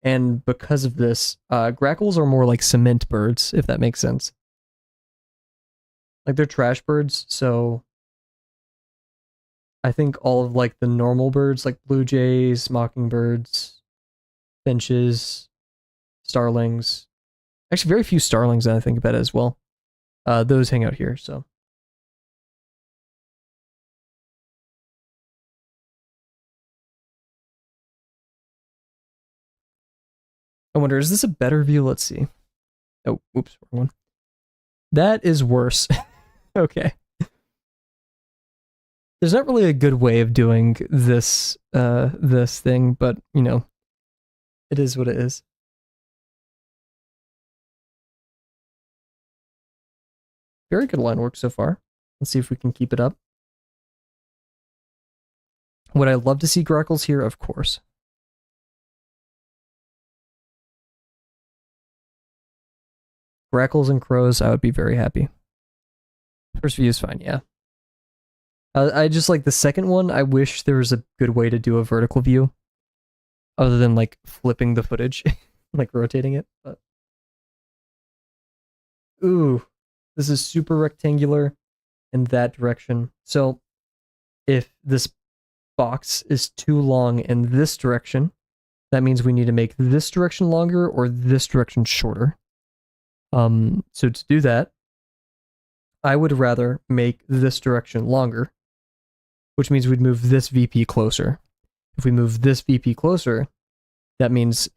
And because of this, grackles are more like cement birds, if that makes sense. Like they're trash birds, so I think all of like the normal birds, like blue jays, mockingbirds, finches, starlings. Actually, very few starlings that I think about it as well. Those hang out here, so. I wonder, is this a better view? Let's see. Oh, oops, wrong one. That is worse. Okay. There's not really a good way of doing this this thing, but you know, it is what it is. Very good line work so far. Let's see if we can keep it up. Would I love to see grackles here? Of course. Grackles and crows, I would be very happy. First view is fine, yeah. I just like the second one. I wish there was a good way to do a vertical view, other than like flipping the footage, like rotating it. But ooh, this is super rectangular in that direction. So if this box is too long in this direction, that means we need to make this direction longer or this direction shorter. So to do that, I would rather make this direction longer, which means we'd move this VP closer. If we move this VP closer, that means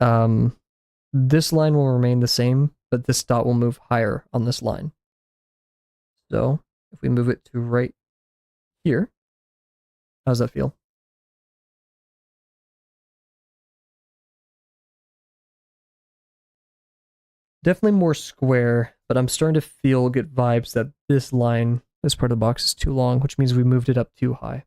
this line will remain the same, but this dot will move higher on this line. So if we move it to right here, how does that feel? Definitely more square, but I'm starting to get vibes that this line, this part of the box is too long, which means we moved it up too high.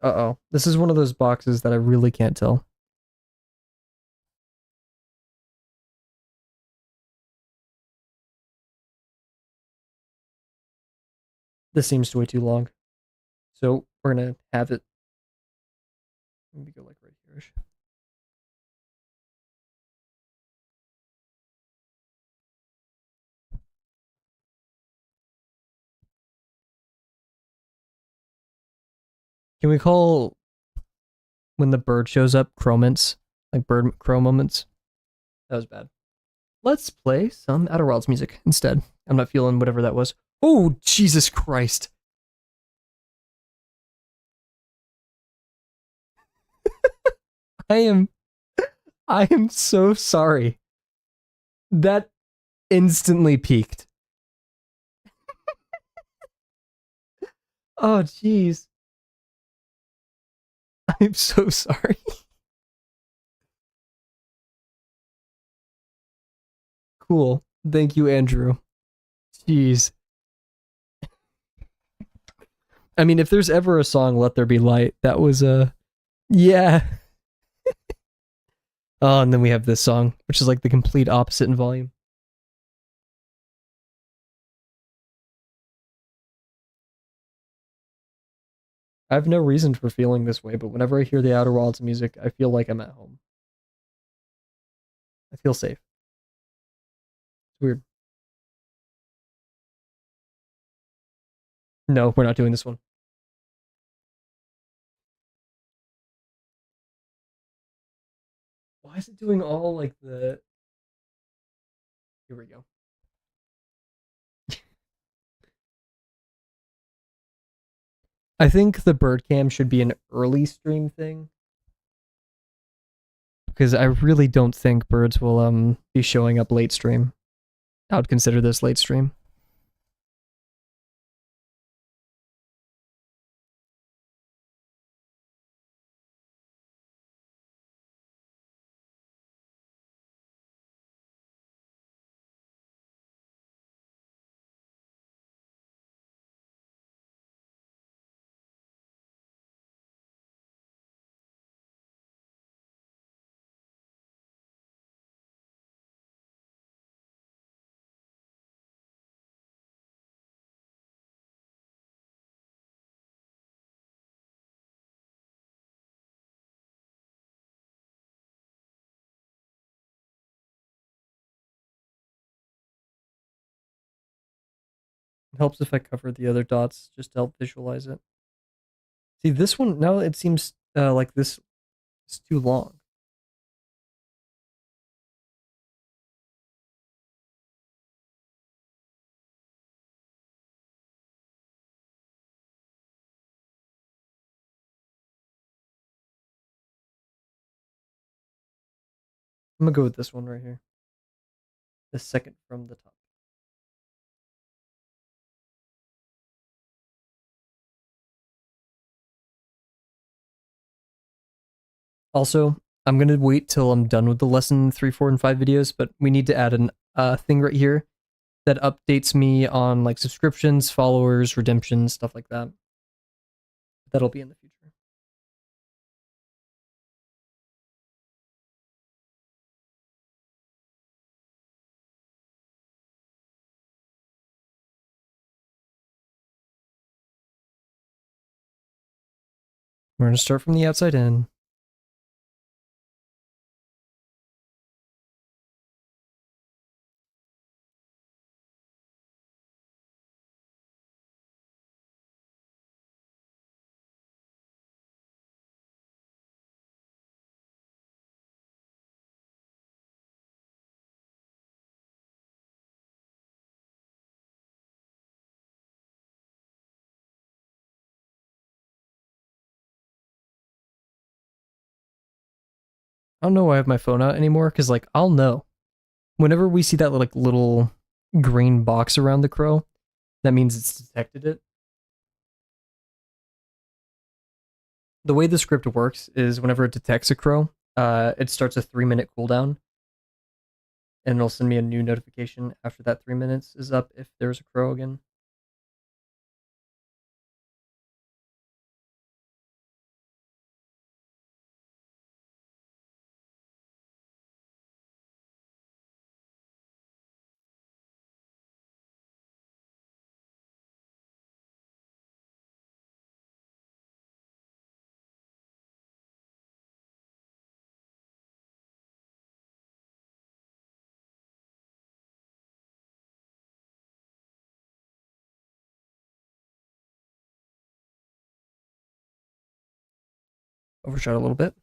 Uh-oh. This is one of those boxes that I really can't tell. This seems way too long. So we're gonna have it. Maybe go like right here. Can we call when the bird shows up croments? Like bird crow moments? That was bad. Let's play some Outer Wilds music instead. I'm not feeling whatever that was. Oh, Jesus Christ. I am I am so sorry. That instantly peaked. Oh, jeez. I'm so sorry. Cool. Thank you, Andrew. Jeez. I mean, if there's ever a song, Let There Be Light, that was a. Yeah. Oh, and then we have this song, which is like the complete opposite in volume. I have no reason for feeling this way, but whenever I hear the Outer Wilds music, I feel like I'm at home. I feel safe. It's weird. No, we're not doing this one. Why is it doing all like the. Here we go. I think the bird cam should be an early stream thing because I really don't think birds will be showing up late stream. I would consider this late stream. It helps if I cover the other dots just to help visualize it. See, this one now it seems like this is too long. I'm gonna go with this one right here. The second from the top. Also, I'm gonna wait till I'm done with the lesson 3, 4, and 5 videos, but we need to add an thing right here that updates me on like subscriptions, followers, redemptions, stuff like that. That'll be in the future. We're gonna start from the outside in. I don't know why I have my phone out anymore because like I'll know whenever we see that like little green box around the crow, that means it's detected it. The way the script works is whenever it detects a crow, it starts a 3-minute cooldown, and it'll send me a new notification after that 3 minutes is up if there's a crow again. Overshot a little bit.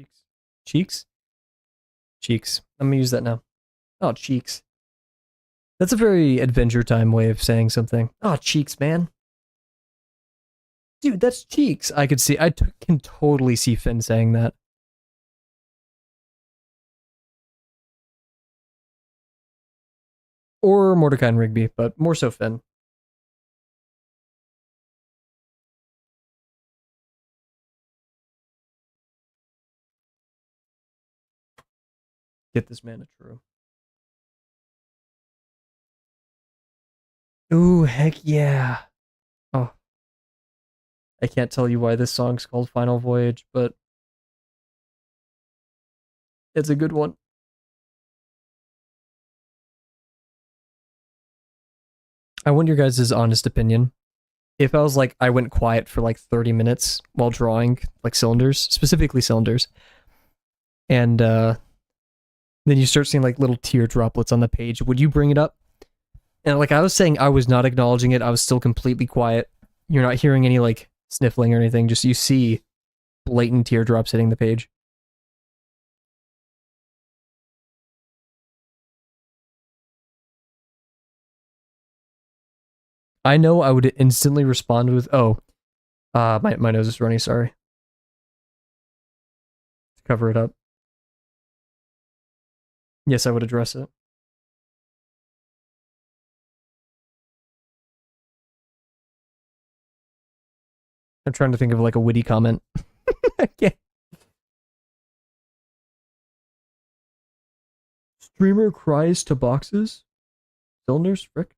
Cheeks. Cheeks? Cheeks. I'm gonna use that now. Oh, cheeks. That's a very Adventure Time way of saying something. Oh, cheeks, man. Dude, that's cheeks. I could see. Can totally see Finn saying that. Or Mordecai and Rigby, but more so Finn. Get this man a true. Ooh, heck yeah. Oh, I can't tell you why this song's called Final Voyage, but it's a good one. I want your guys' honest opinion. If I was like, I went quiet for like 30 minutes while drawing like cylinders, specifically cylinders, and then you start seeing like little tear droplets on the page, would you bring it up? And like I was saying, I was not acknowledging it. I was still completely quiet. You're not hearing any like sniffling or anything. Just you see blatant teardrops hitting the page. I know I would instantly respond with, "Oh, my nose is running. Sorry." To cover it up. Yes, I would address it. I'm trying to think of like a witty comment. Yeah. Streamer cries to boxes. Cylinders, frick.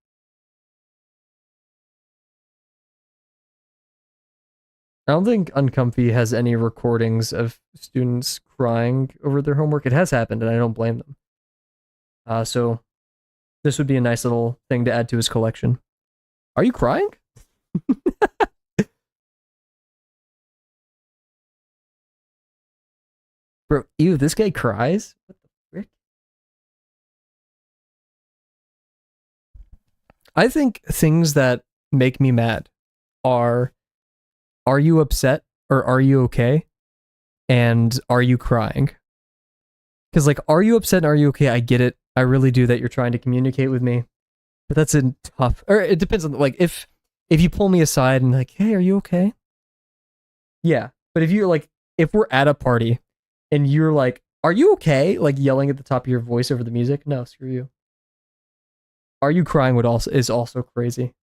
I don't think Uncomfy has any recordings of students crying over their homework. It has happened, and I don't blame them. So this would be a nice little thing to add to his collection. Are you crying? Bro, ew, this guy cries? What the frick? I think things that make me mad are you upset or are you okay? And are you crying? Because like, are you upset and are you okay? I get it. I really do that you're trying to communicate with me. But that's a tough or it depends on like if you pull me aside and like, hey, are you okay? Yeah. But if you're like if we're at a party and you're like, are you okay? Like yelling at the top of your voice over the music, no, screw you. Are you crying would also is also crazy.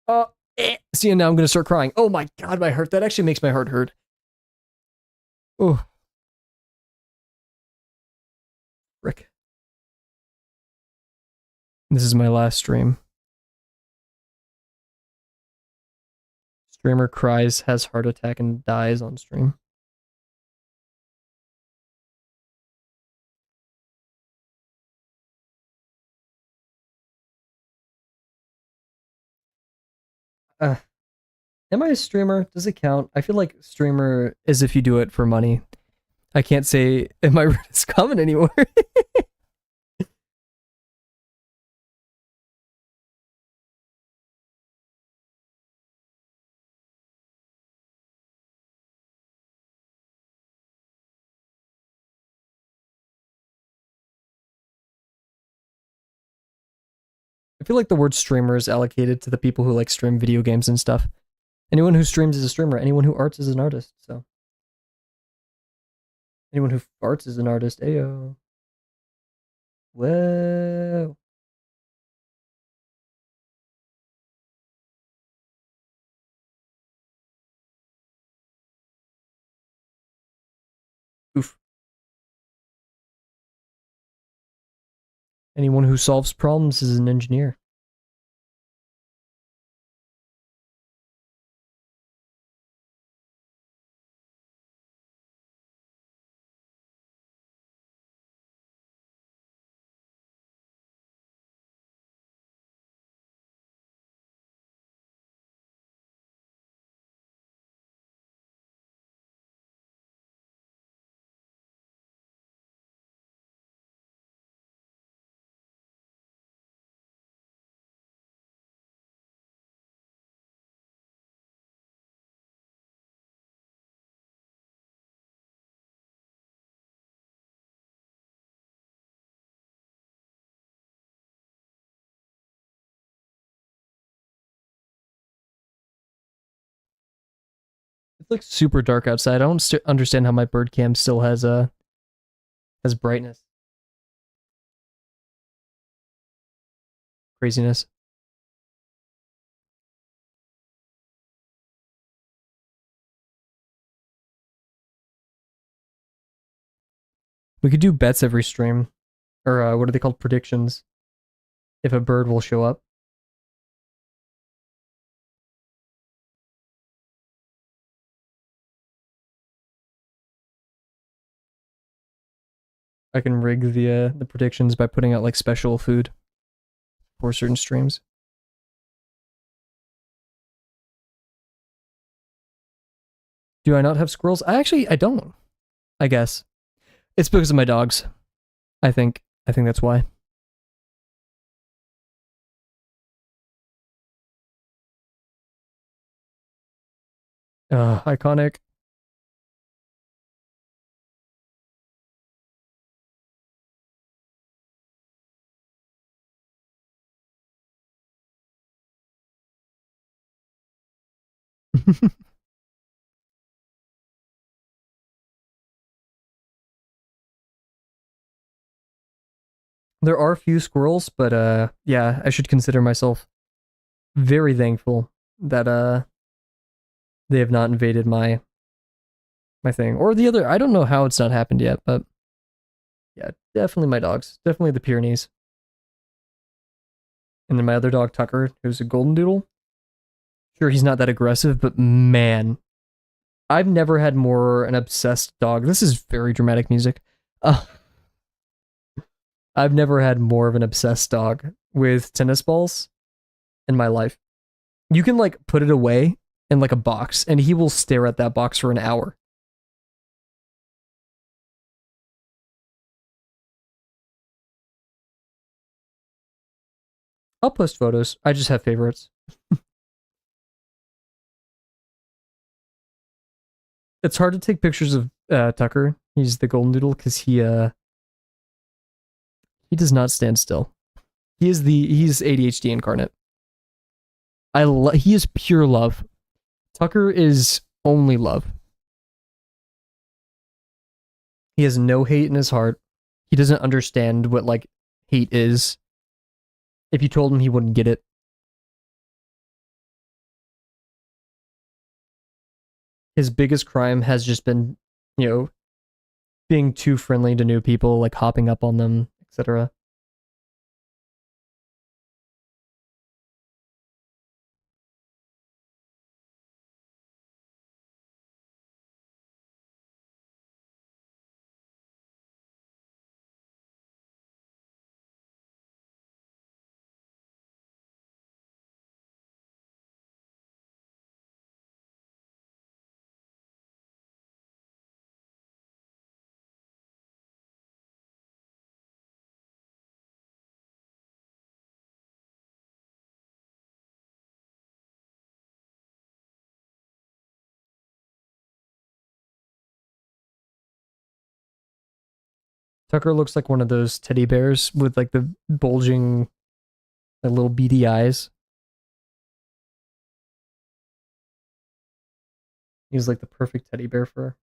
Uh See, and now I'm gonna start crying. Oh my god, my heart. That actually makes my heart hurt. Oh, frick. This is my last stream. Streamer cries, has heart attack, and dies on stream. Uh, am I a streamer? Does it count? I feel like streamer is if you do it for money. I can't say my root is common anymore. I feel like the word streamer is allocated to the people who like stream video games and stuff. Anyone who streams is a streamer. Anyone who arts is an artist. So anyone who farts is an artist. Ayo. Whoa. Oof. Anyone who solves problems is an engineer. It's like super dark outside. I don't understand how my bird cam still has brightness. Craziness. We could do bets every stream, or what are they called? Predictions. If a bird will show up. I can rig the predictions by putting out like special food for certain streams. Do I not have squirrels? I don't. I guess it's because of my dogs. I think that's why. Iconic. There are a few squirrels, but yeah, I should consider myself very thankful that they have not invaded my thing. Or the other, I don't know how it's not happened yet, but yeah, definitely my dogs. Definitely the Pyrenees. And then my other dog, Tucker, who's a golden doodle. Sure, he's not that aggressive, but man, I've never had more an obsessed dog. This is very dramatic music. Uh, I've never had more of an obsessed dog with tennis balls in my life. You can like put it away in like a box, and he will stare at that box for an hour. I'll post photos. I just have favorites. It's hard to take pictures of Tucker. He's the golden doodle because he does not stand still. He's ADHD incarnate. He is pure love. Tucker is only love. He has no hate in his heart. He doesn't understand what like hate is. If you told him, he wouldn't get it. His biggest crime has just been, you know, being too friendly to new people, like hopping up on them, etc. Tucker looks like one of those teddy bears with like the bulging, like, little beady eyes. He's like the perfect teddy bear for her.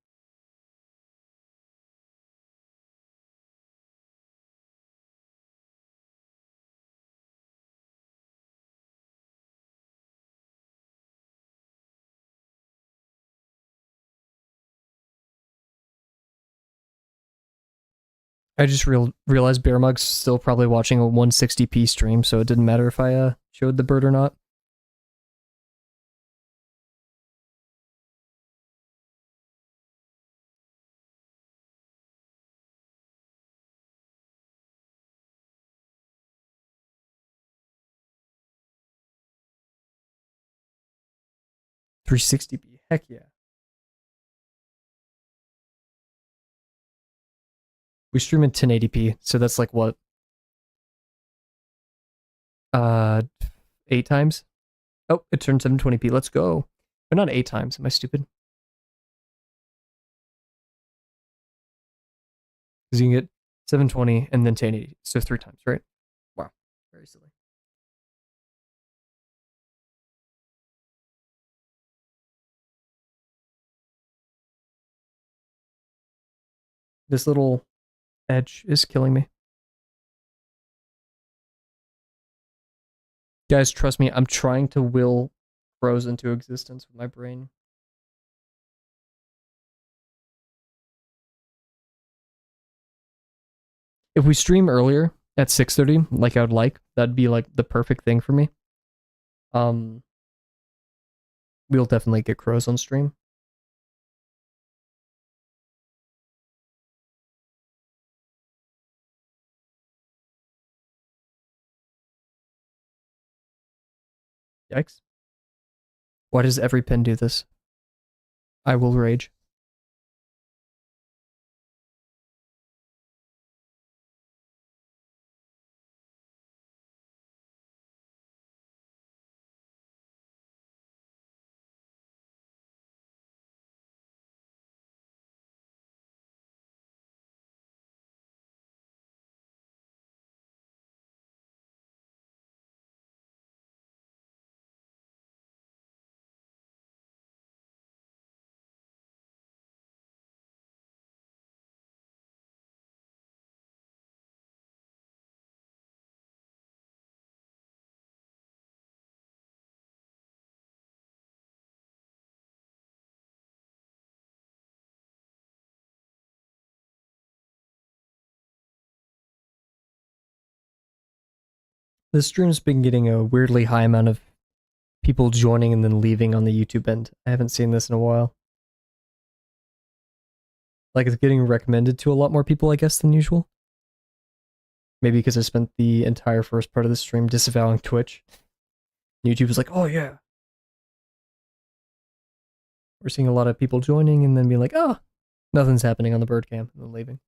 I just realized Bear Mug's still probably watching a 160p stream, so it didn't matter if I showed the bird or not. .360p, heck yeah. We stream in 1080p, so that's like what? Uh, 8 times? Oh, it turned 720p. Let's go. But not 8 times. Am I stupid? Because you can get 720 and then 1080. So 3 times, right? Wow. Very silly. This little edge is killing me. Guys, trust me, I'm trying to will crows into existence with my brain. If we stream earlier at 6:30, like I would like, that'd be like the perfect thing for me. Um, we'll definitely get crows on stream. Yikes. Why does every pin do this? I will rage. This stream's been getting a weirdly high amount of people joining and then leaving on the YouTube end. I haven't seen this in a while. Like it's getting recommended to a lot more people, I guess, than usual. Maybe because I spent the entire first part of the stream disavowing Twitch. YouTube was like, oh yeah. We're seeing a lot of people joining and then being like, oh, nothing's happening on the bird cam, and then leaving.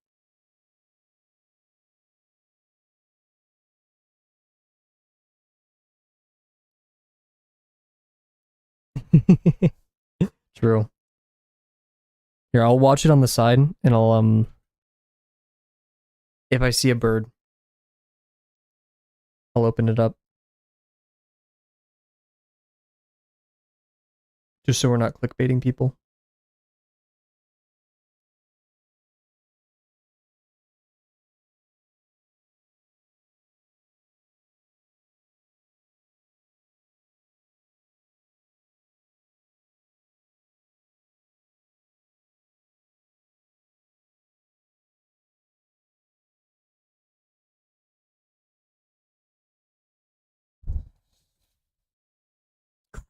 True. Here, I'll watch it on the side and I'll if I see a bird, I'll open it up. Just so we're not clickbaiting people.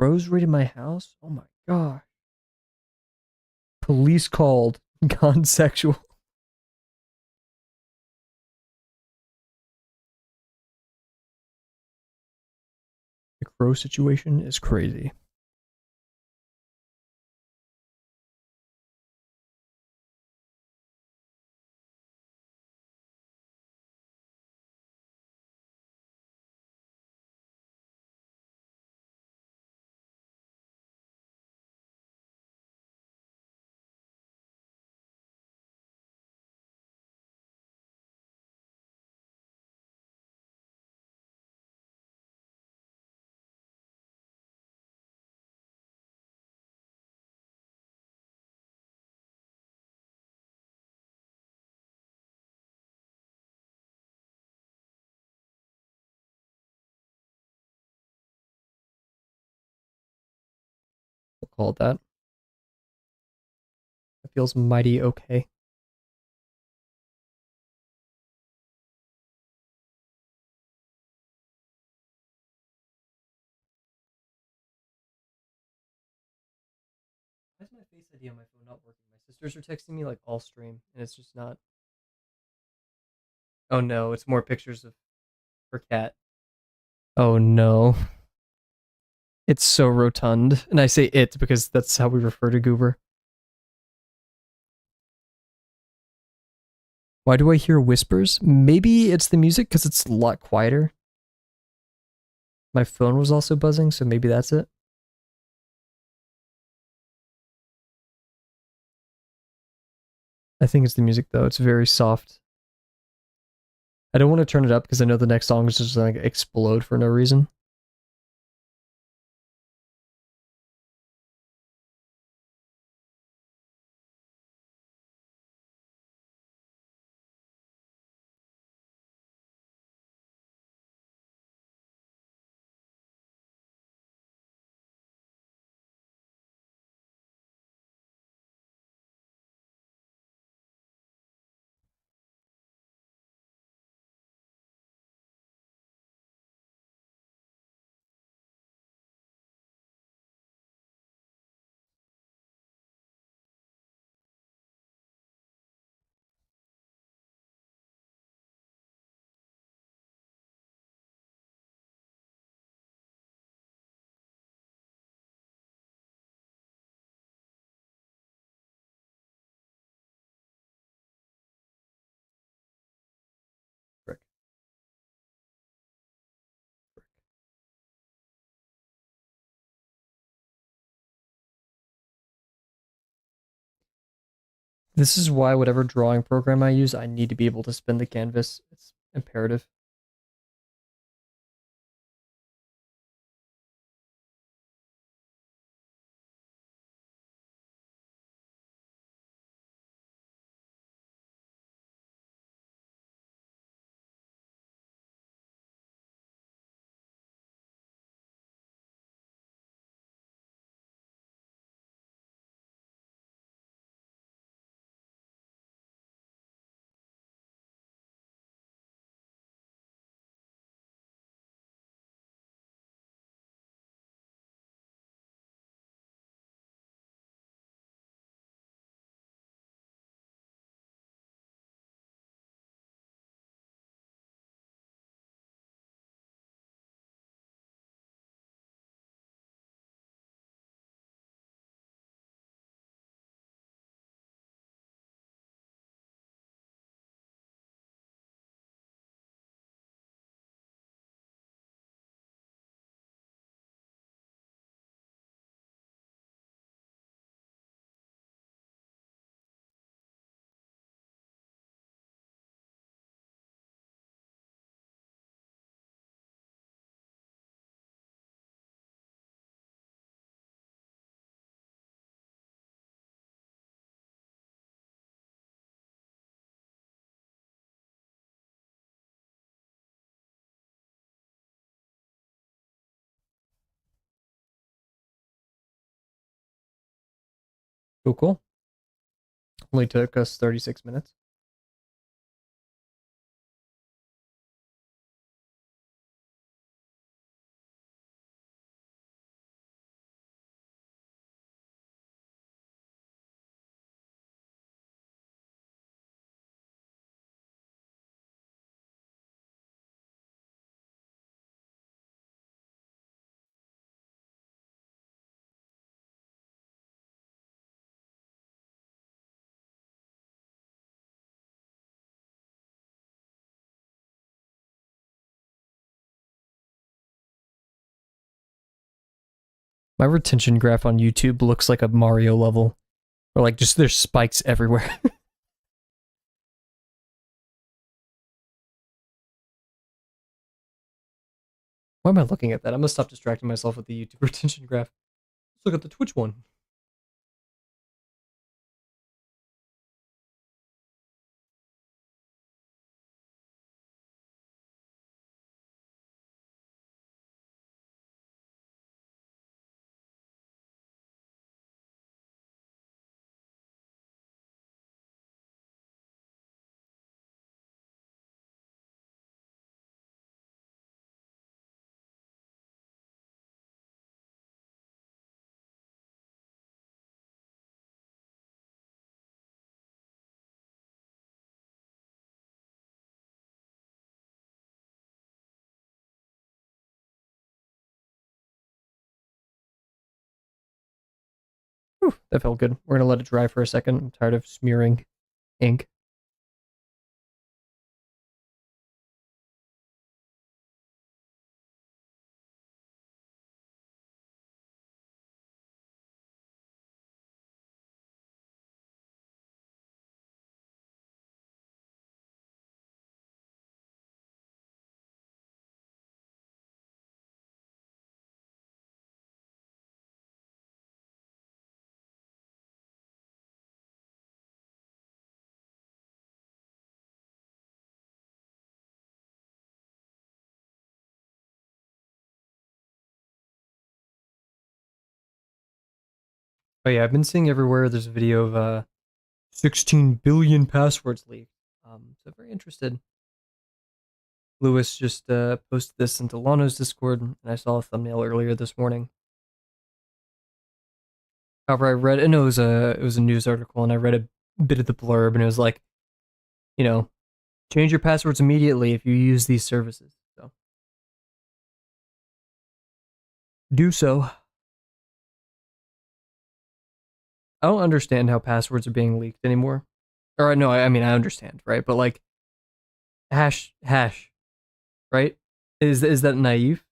Crows raided my house? Oh my god. Police called. Gone sexual. The crow situation is crazy. We'll call it that. It feels mighty okay. Why is my Face ID on my phone not working? My sisters are texting me like all stream, and it's just not. Oh no, it's more pictures of her cat. Oh no. It's so rotund. And I say it because that's how we refer to Goober. Why do I hear whispers? Maybe it's the music because it's a lot quieter. My phone was also buzzing, so maybe that's it. I think it's the music though. It's very soft. I don't want to turn it up because I know the next song is just like explode for no reason. This is why whatever drawing program I use, I need to be able to spin the canvas. It's imperative. Cool, cool. Only took us 36 minutes. My retention graph on YouTube looks like a Mario level. Or like just there's spikes everywhere. Why am I looking at that? I'm gonna stop distracting myself with the YouTube retention graph. Let's look at the Twitch one. Whew, that felt good. We're gonna let it dry for a second. I'm tired of smearing ink. Oh yeah, I've been seeing everywhere there's a video of 16 billion passwords leaked. So very interested. Lewis just posted this into Lano's Discord, and I saw a thumbnail earlier this morning. However, I read, and it was a news article, and I read a bit of the blurb, and it was like, you know, change your passwords immediately if you use these services. So do so. I don't understand how passwords are being leaked anymore. Or no, I mean I understand, right? But like hash, right? Is that naive?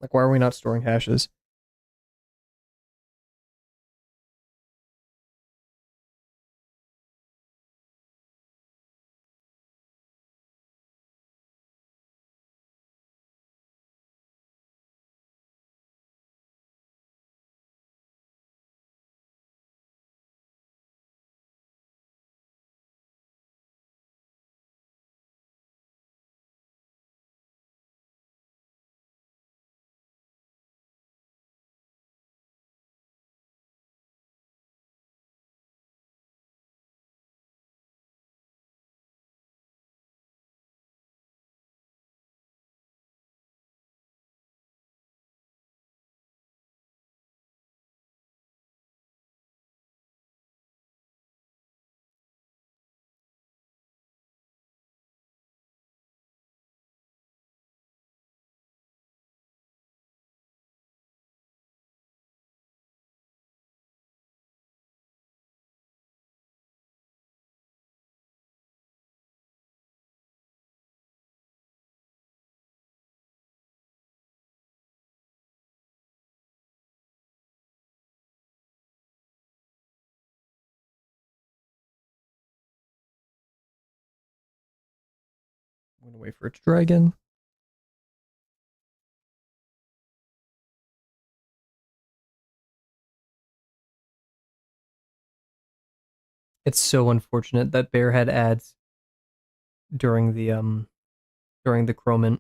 Like, why are we not storing hashes? I'm gonna wait for it to dry again. It's so unfortunate that Bear had ads during the Chromant.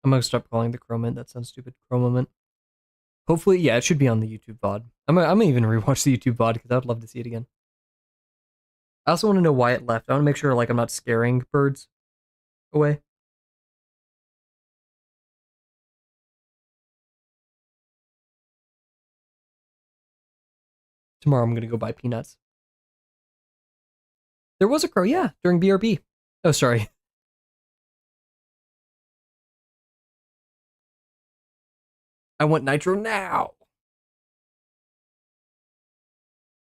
I'm gonna stop calling the Chromant. That sounds stupid. Chromament. Hopefully, yeah, it should be on the YouTube VOD. I'm gonna even rewatch the YouTube VOD because I'd love to see it again. I also want to know why it left. I want to make sure like I'm not scaring birds away. Tomorrow I'm gonna go buy peanuts. There was a crow, yeah, during BRB. Oh, sorry. I want nitro now.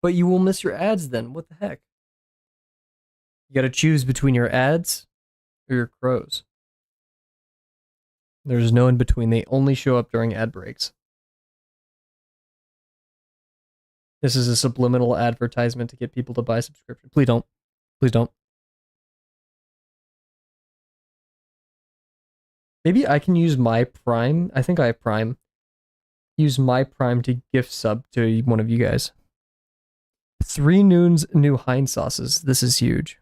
But you will miss your ads then. What the heck? You gotta choose between your ads or your crows. There's no in between. They only show up during ad breaks. This is a subliminal advertisement to get people to buy subscription. Please don't. Please don't. Maybe I can use my Prime. I think I have Prime. Use my Prime to gift sub to one of you guys. 3 Noons new Heinz sauces. This is huge.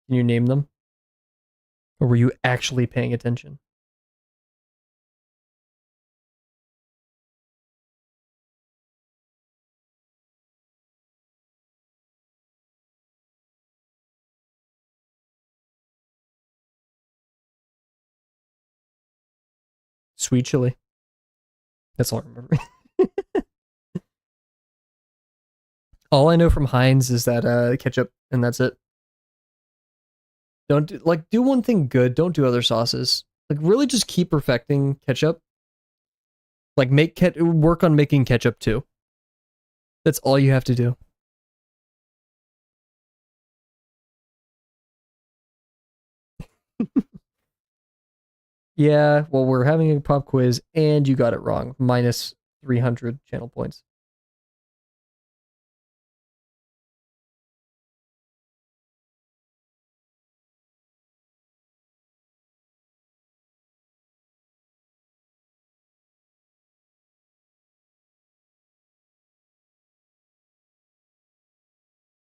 Can you name them? Or were you actually paying attention? Sweet chili. That's all I remember. All I know from Heinz is that ketchup, and that's it. Don't do one thing good. Don't do other sauces. Like really, just keep perfecting ketchup. Like work on making ketchup too. That's all you have to do. Yeah, well, we're having a pop quiz, and you got it wrong. Minus 300 channel points.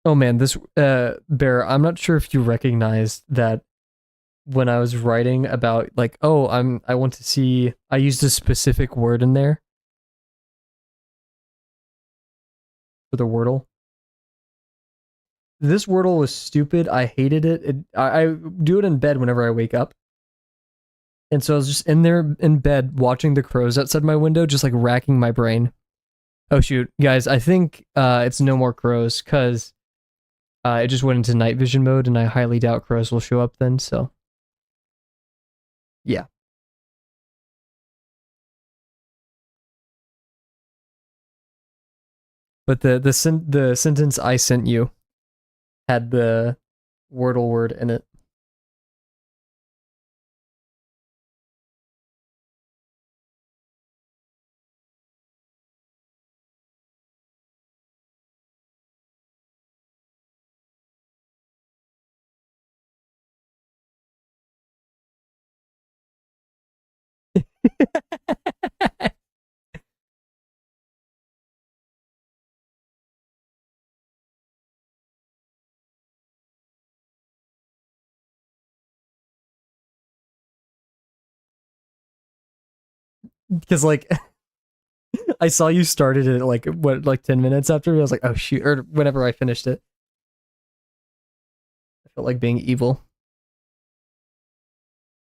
Oh man, this Bear, I'm not sure if you recognized that when I was writing about like, oh, I want to see I used a specific word in there for the Wordle. This Wordle was stupid. I hated it. I do it in bed whenever I wake up. And so I was just in there in bed watching the crows outside my window, just like racking my brain. Oh shoot, guys, I think it's no more crows because it just went into night vision mode, and I highly doubt crows will show up then. So yeah. But the sentence I sent you had Wordle word in it. Because like I saw you started it like what, like 10 minutes after me. I was like, oh shoot, or whenever I finished it. I felt like being evil.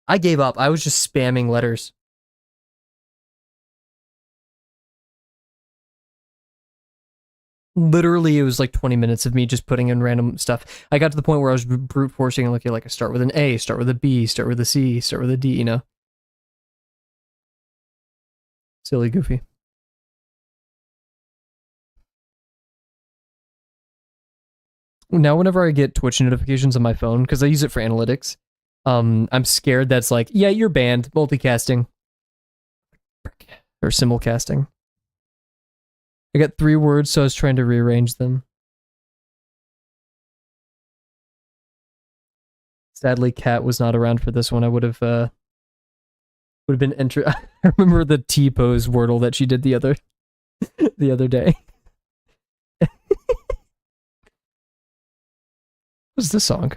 I gave up. I was just spamming letters. Literally, it was like 20 minutes of me just putting in random stuff. I got to the point where I was brute forcing and looking like I start with an A, start with a B, start with a C, start with a D, you know? Silly goofy. Now whenever I get Twitch notifications on my phone, because I use it for analytics, I'm scared that's like, yeah, you're banned, multicasting. Or simulcasting. I got 3 words, so I was trying to rearrange them. Sadly, Kat was not around for this one. I would have been I remember the T pose wordle that she did the other day. What's this song?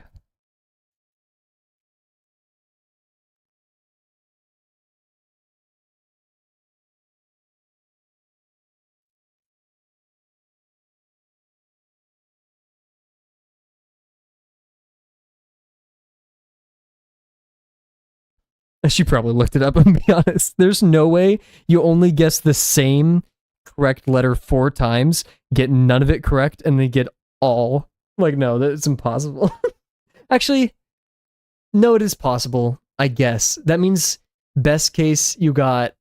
She probably looked it up, and be honest. There's no way you only guess the same correct letter 4 times, get none of it correct, and then get all. Like, no, that's impossible. Actually, no, it is possible, I guess. That means best case you got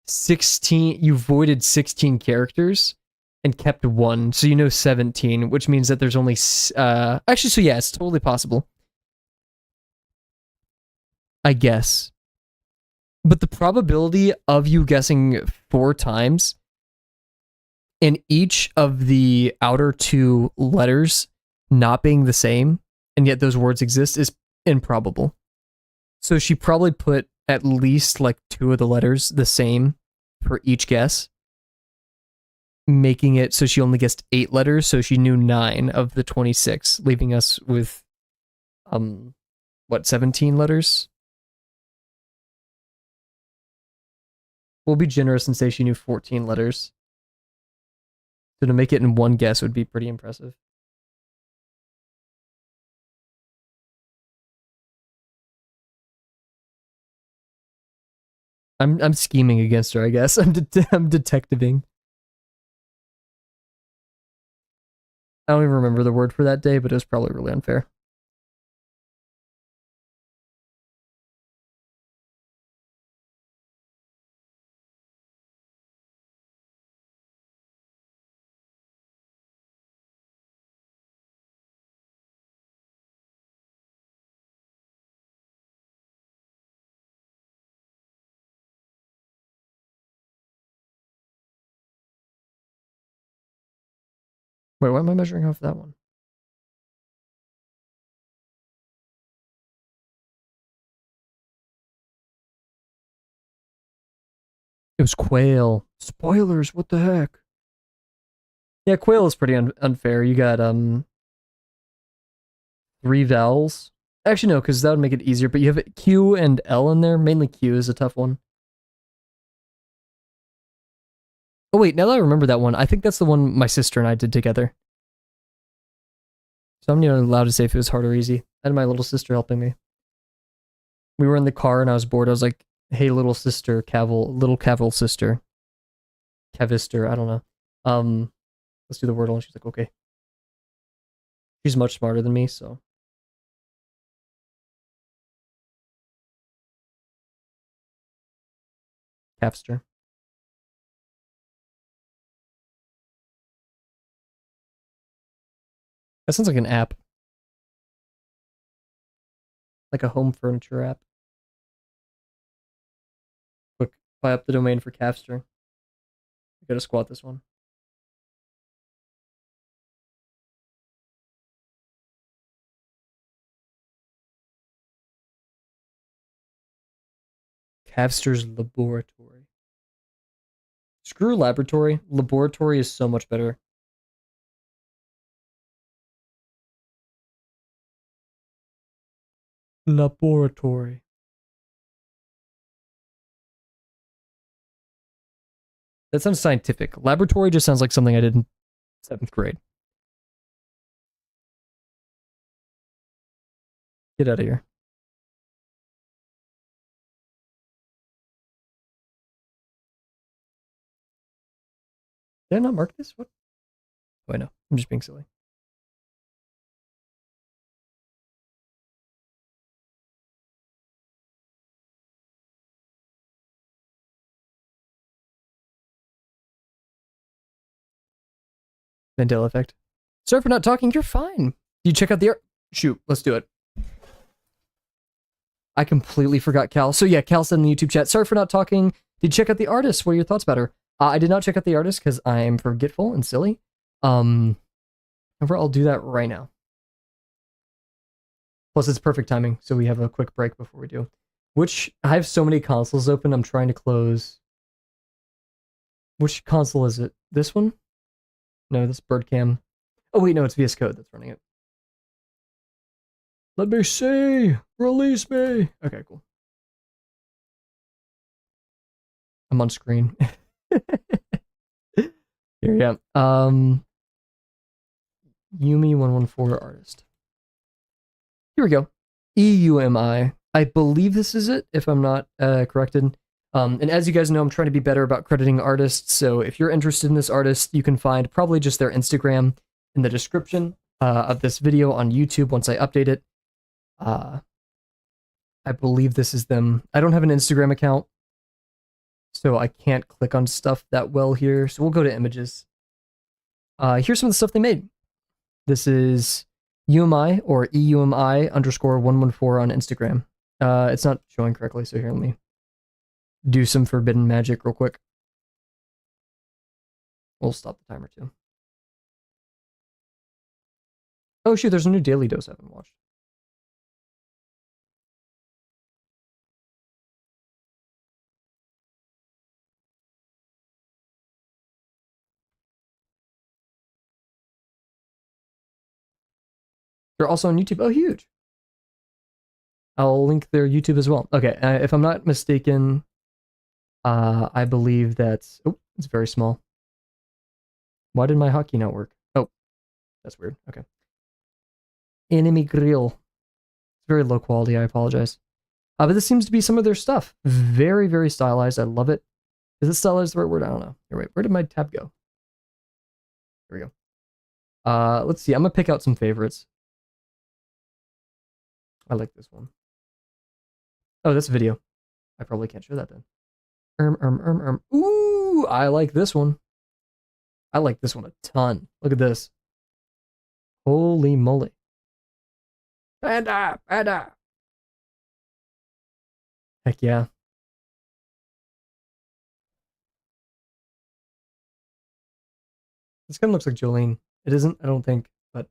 16, you voided 16 characters and kept 1, so you know 17, which means that there's only actually, so yeah, it's totally possible, I guess. But the probability of you guessing 4 times and each of the outer 2 letters not being the same, and yet those words exist, is improbable. So she probably put at least like 2 of the letters the same for each guess, making it so she only guessed 8 letters, so she knew 9 of the 26, leaving us with 17 letters? We'll be generous and say she knew 14 letters. So to make it in one guess would be pretty impressive. I'm scheming against her, I guess. I'm detectiving. I don't even remember the word for that day, but it was probably really unfair. Wait, why am I measuring off that one? It was quail. Spoilers, what the heck? Yeah, quail is pretty unfair. You got 3 vowels. Actually, no, because that would make it easier, but you have Q and L in there. Mainly Q is a tough one. Oh, wait, now that I remember that one, I think that's the one my sister and I did together. So I'm not allowed to say if it was hard or easy. I had my little sister helping me. We were in the car and I was bored. I was like, hey, little sister, little Kavel sister. Kavister, I don't know. Let's do the wordle. And she's like, okay. She's much smarter than me, so. Capster. That sounds like an app. like a home furniture app. Quick, buy up the domain for Capster. I gotta squat this one. Capster's laboratory. Screw laboratory. Laboratory is so much better. Laboratory. That sounds scientific. Laboratory just sounds like something I did in 7th grade. Get out of here. Did I not mark this? What? Oh, I know. I'm just being silly. Mandela effect. Sorry for not talking. You're fine. You check out the art. Shoot, let's do it. I completely forgot Cal. So yeah, Cal said in the YouTube chat, sorry for not talking. Did you check out the artist? What are your thoughts about her? I did not check out the artist because I am forgetful and silly. However, I'll do that right now. Plus, it's perfect timing, so we have a quick break before we do. I have so many consoles open, I'm trying to close. Which console is it? This one? No, this Birdcam. Oh wait, no, it's VS Code that's running it. Let me see! Release me! Okay, cool. I'm on screen. Here, yeah. Yumi114 artist. Here we go. EUMI. I believe this is it, if I'm not corrected. And as you guys know, I'm trying to be better about crediting artists, so if you're interested in this artist, you can find probably just their Instagram in the description of this video on YouTube once I update it. I believe this is them. I don't have an Instagram account, so I can't click on stuff that well here, so we'll go to images. Here's some of the stuff they made. This is UMI, or EUMI_114 on Instagram. It's not showing correctly, so here, let me do some forbidden magic real quick. We'll stop the timer too. Oh shoot, there's a new Daily Dose I haven't watched. They're also on YouTube. Oh, huge. I'll link their YouTube as well. Okay, if I'm not mistaken, I believe that's... Oh, it's very small. Why did my hotkey not work? Oh, that's weird. Okay. Enemy Grill. It's very low quality, I apologize. But this seems to be some of their stuff. Very, very stylized. I love it. Is it stylized the right word? I don't know. Here, wait. Where did my tab go? Here we go. Let's see. I'm going to pick out some favorites. I like this one. Oh, that's video. I probably can't show that then. Ooh, I like this one. I like this one a ton. Look at this. Holy moly. Panda, panda. Heck yeah. This kind of looks like Jolene. It isn't, I don't think, but...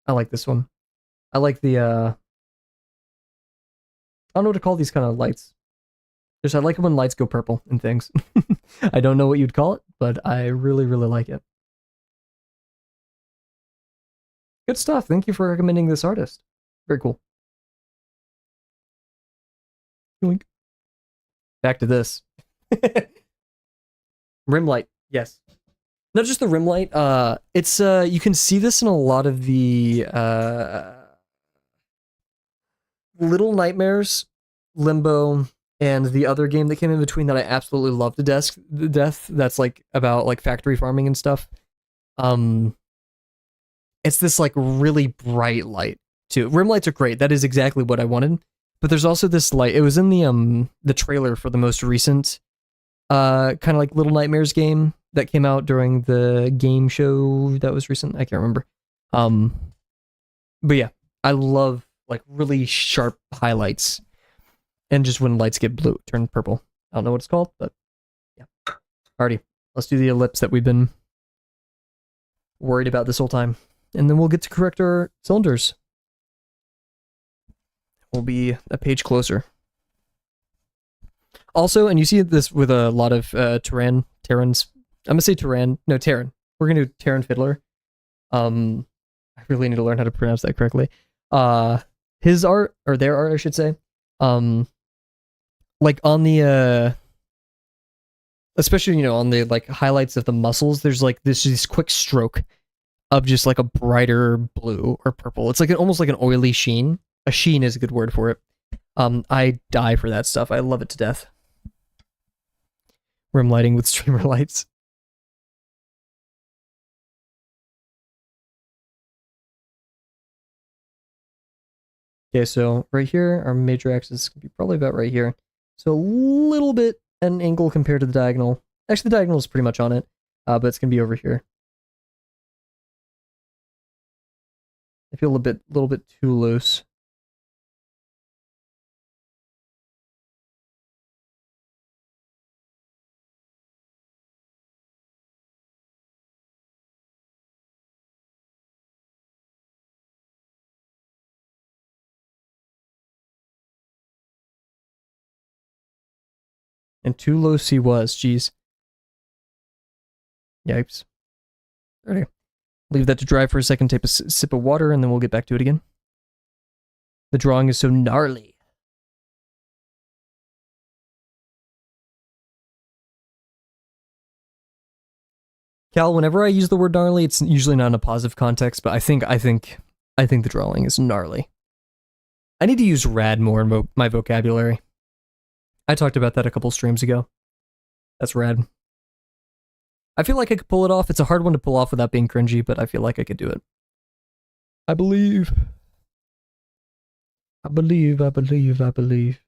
I like this one. I like the, I don't know what to call these kind of lights. Just, I like it when lights go purple and things. I don't know what you'd call it, but I really, really like it. Good stuff. Thank you for recommending this artist. Very cool. Yoink. Back to this. Rim light. Yes. Not just the rim light. It's you can see this in a lot of the Little Nightmares, Limbo, and the other game that came in between that I absolutely love to death. That's like about like factory farming and stuff. It's this like really bright light too. Rim lights are great. That is exactly what I wanted. But there's also this light. It was in the trailer for the most recent kind of like Little Nightmares game. that came out during the game show that was recent. I can't remember. Um, but yeah, I love like really sharp highlights, and just when lights get blue, turn purple. I don't know what it's called, but yeah. Alrighty, let's do the ellipse that we've been worried about this whole time, and then we'll get to correct our cylinders. We'll be a page closer. Also, and you see this with a lot of Terrans. I'm gonna say Terran. No, Terran. We're gonna do Terran Fiddler. I really need to learn how to pronounce that correctly. His art, or their art, I should say. Like on the especially, you know, on the like highlights of the muscles, there's like this quick stroke of just like a brighter blue or purple. It's like almost like an oily sheen. A sheen is a good word for it. I die for that stuff. I love it to death. Rim lighting with streamer lights. Okay, so right here, our major axis could be probably about right here. So a little bit at an angle compared to the diagonal. Actually, the diagonal is pretty much on it, but it's gonna be over here. I feel a little bit too loose. And too loose he was, jeez. Yipes. Okay. Leave that to dry for a second, take a sip of water, and then we'll get back to it again. The drawing is so gnarly. Cal, whenever I use the word gnarly, it's usually not in a positive context, but I think the drawing is gnarly. I need to use rad more in my vocabulary. I talked about that a couple streams ago. That's rad. I feel like I could pull it off. It's a hard one to pull off without being cringy, but I feel like I could do it. I believe. I believe, I believe, I believe.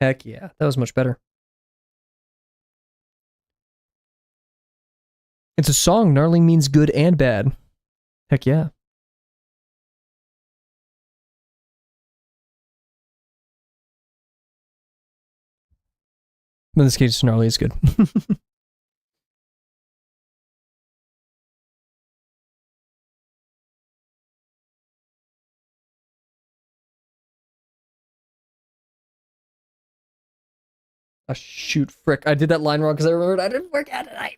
Heck yeah, that was much better. It's a song. Gnarly means good and bad. Heck yeah. In this case, gnarly is good. Shoot, frick. I did that line wrong because I remembered I didn't work out tonight.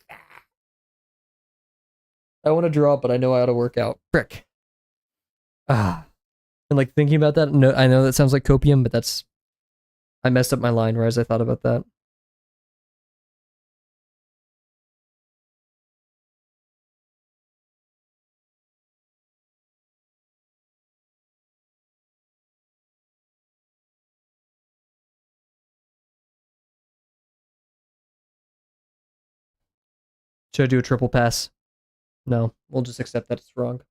I want to draw, but I know I ought to work out. Frick. Ah. And like thinking about that, no, I know that sounds like copium, but that's... I messed up my line right as I thought about that. Should I do a triple pass? No, we'll just accept that it's wrong.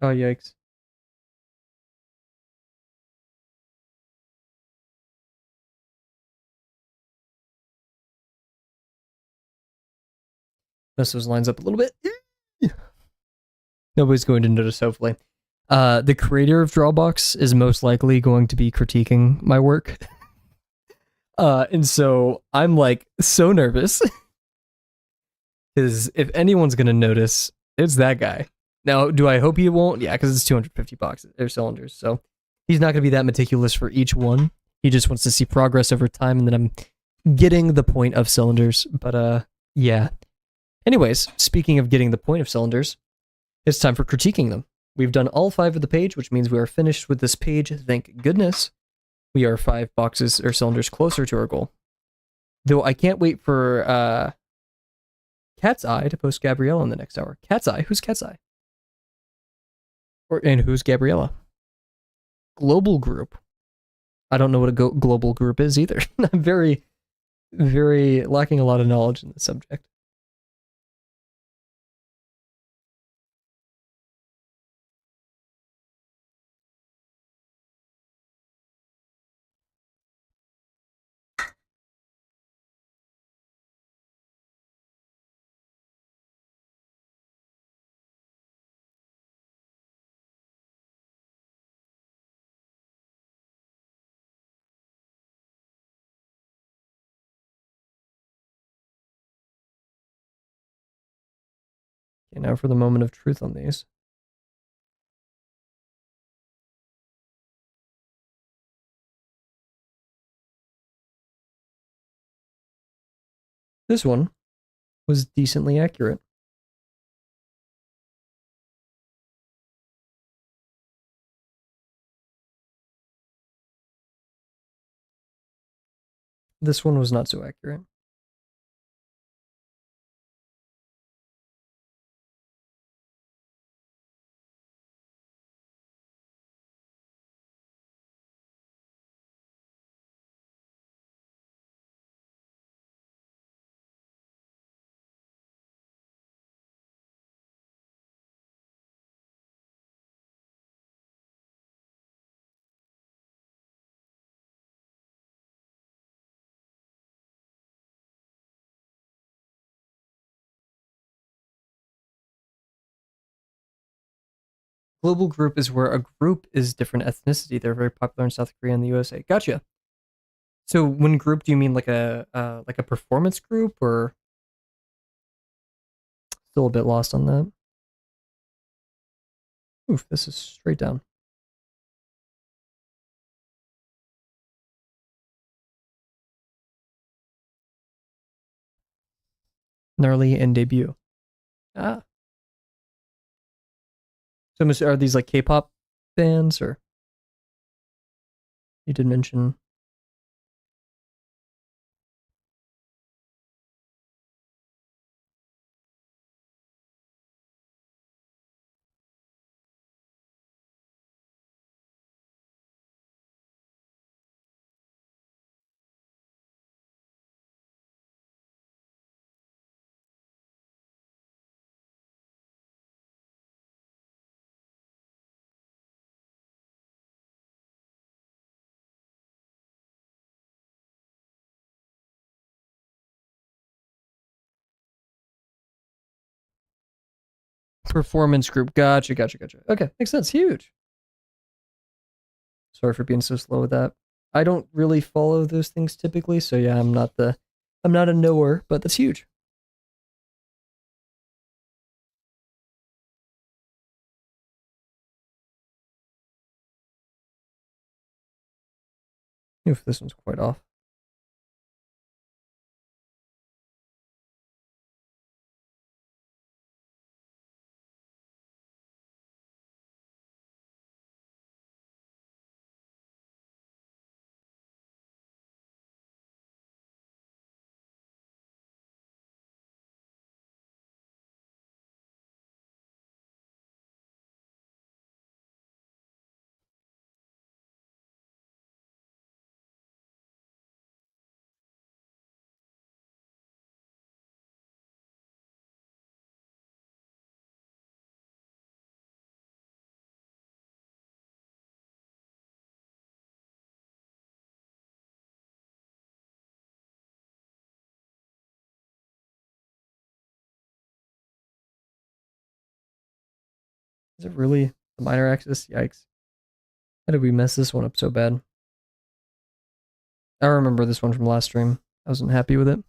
Oh, yikes. Mess those lines up a little bit. Nobody's going to notice, hopefully. The creator of Drawbox is most likely going to be critiquing my work. And so I'm like so nervous because if anyone's going to notice, it's that guy. Now, do I hope he won't? Yeah, because it's 250 boxes or cylinders. So he's not going to be that meticulous for each one. He just wants to see progress over time. And then I'm getting the point of cylinders. But yeah. Anyways, speaking of getting the point of cylinders, it's time for critiquing them. We've done all 5 of the page, which means we are finished with this page. Thank goodness. We are 5 boxes or cylinders closer to our goal. Though I can't wait for Cat's Eye to post Gabriella in the next hour. Cat's Eye? Who's Cat's Eye? And who's Gabriella? Global Group. I don't know what a global group is either. I'm very, very lacking a lot of knowledge in the subject. Okay, now for the moment of truth on these. This one was decently accurate. This one was not so accurate. Global Group is where a group is different ethnicity. They're very popular in South Korea and the USA. Gotcha. So when group, do you mean like a performance group, or still a bit lost on that? Oof, this is straight down. Gnarly and debut. Ah, so are these like K-pop bands, or you did mention? Performance group. Gotcha, gotcha, gotcha. Okay, makes sense. Huge. Sorry for being so slow with that. I don't really follow those things typically, so yeah, I'm not a knower, but that's huge. Oof, this one's quite off. Is it really the minor axis? Yikes. How did we mess this one up so bad? I remember this one from last stream. I wasn't happy with it.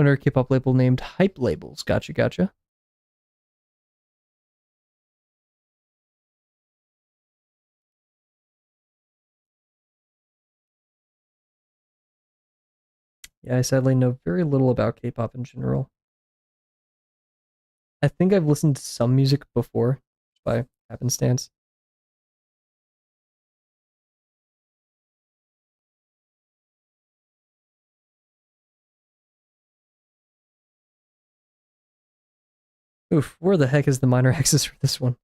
Under a K-pop label named Hype Labels. Gotcha, gotcha. Yeah, I sadly know very little about K-pop in general. I think I've listened to some music before by happenstance. Oof, where the heck is the minor axis for this one?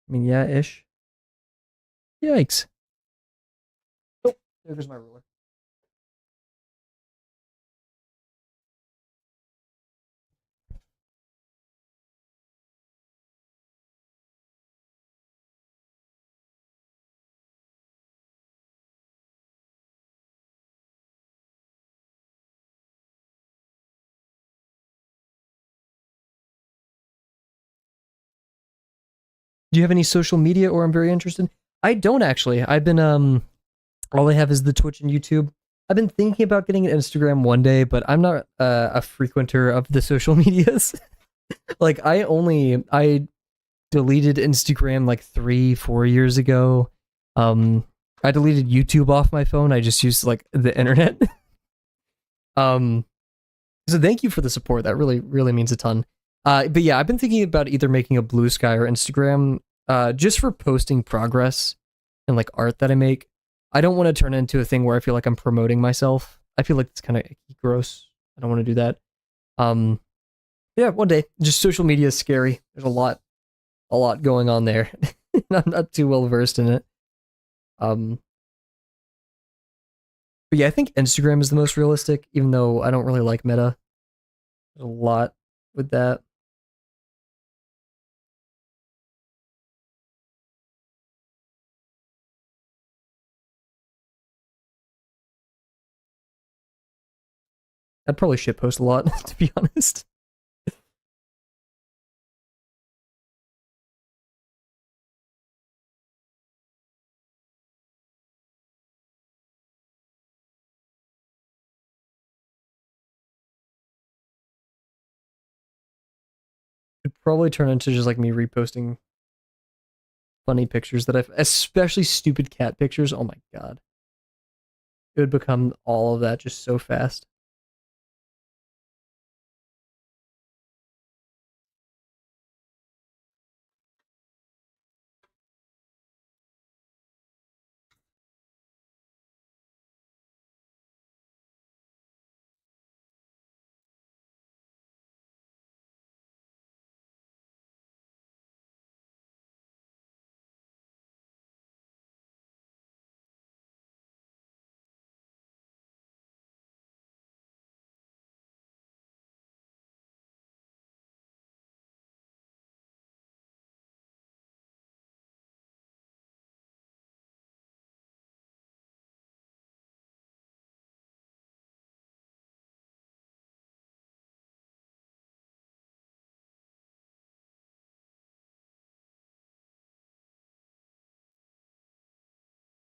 I mean, yeah, ish. Yikes. Oh, there goes my ruler. Do you have any social media or I'm very interested? I don't actually. I've been all I have is the Twitch and YouTube. I've been thinking about getting an Instagram one day, but I'm not a frequenter of the social medias. Like I deleted Instagram like 3-4 years ago. I deleted YouTube off my phone. I just used like the internet. um so thank you for the support. That really means a ton. But yeah, I've been thinking about either making a Blue Sky or Instagram just for posting progress and like art that I make. I don't want to turn it into a thing where I feel like I'm promoting myself. I feel like it's kind of gross. I don't want to do that. Um yeah, one day. Just social media is scary. There's a lot going on there. I'm not too well versed in it. Um but yeah, I think Instagram is the most realistic, even though I don't really like Meta. There's a lot with that. I'd probably shitpost a lot, to be honest. It'd probably turn into just like me reposting funny pictures that I've, especially stupid cat pictures. Oh my god. It would become all of that just so fast.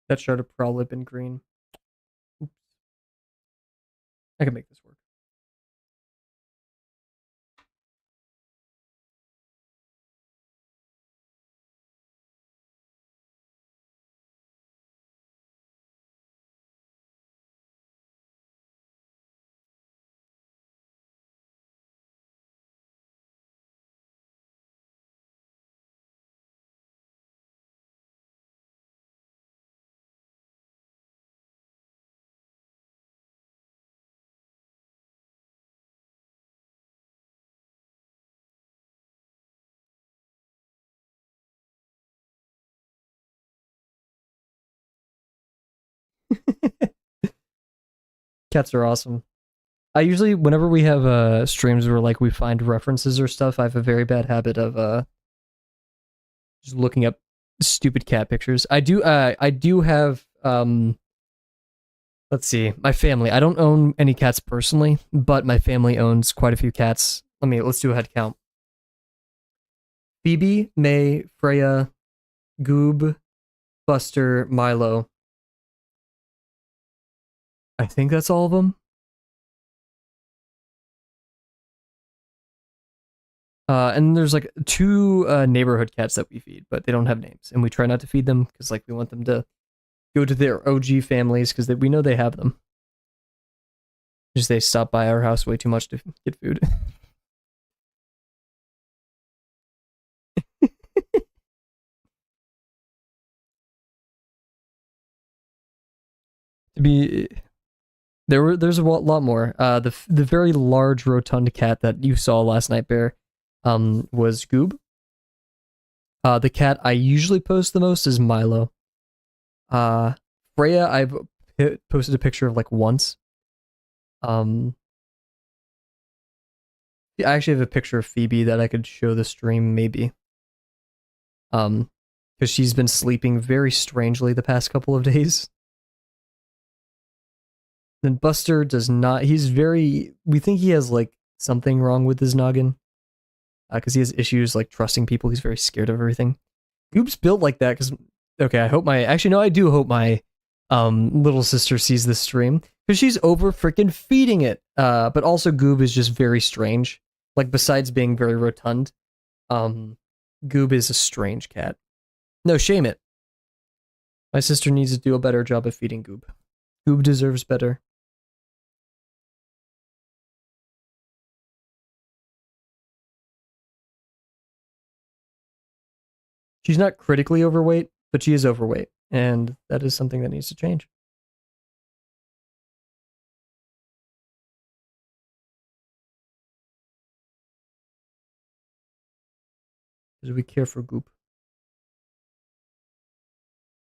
That should have probably been green. I can make this work. Cats are awesome. I usually, whenever we have streams where like we find references or stuff, I have a very bad habit of just looking up stupid cat pictures. I do have let's see, my family. I don't own any cats personally, but my family owns quite a few cats. Let's do a head count. Phoebe, May, Freya, Goob, Buster, Milo. I think that's all of them. And there's like two neighborhood cats that we feed, but they don't have names, and we try not to feed them because like we want them to go to their OG families because we know they have them. Just they stop by our house way too much to get food. To be there's a lot more. The very large rotund cat that you saw last night, Bear, was Goob. The cat I usually post the most is Milo. Freya, I've posted a picture of like once. I actually have a picture of Phoebe that I could show the stream maybe. Because she's been sleeping very strangely the past couple of days. Then Buster does not. We think he has like something wrong with his noggin. Because he has issues like trusting people. He's very scared of everything. Goob's built like that because, okay, I do hope my little sister sees this stream because she's over freaking feeding it. But also Goob is just very strange. Like besides being very rotund, Goob is a strange cat. No, shame it. My sister needs to do a better job of feeding Goob. Goob deserves better. She's not critically overweight, but she is overweight, and that is something that needs to change. Because we care for Goop.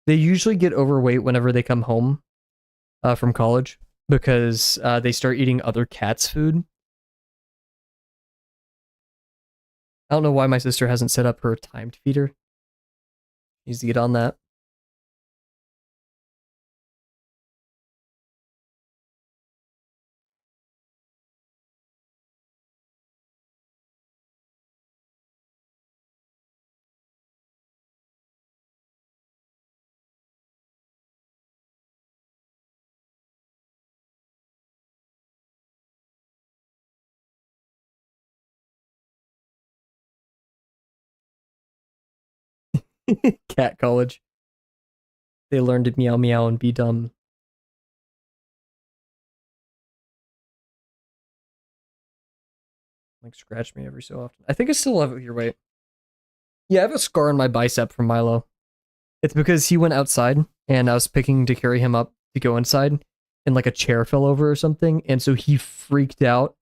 They usually get overweight whenever they come home from college because they start eating other cats' food. I don't know why my sister hasn't set up her timed feeder. Needs to get on that. Cat college. They learn to meow meow and be dumb. Like scratch me every so often. I think I still have it here. Wait. Yeah, I have a scar on my bicep from Milo. It's because he went outside and I was picking to carry him up to go inside and like a chair fell over or something. And so he freaked out.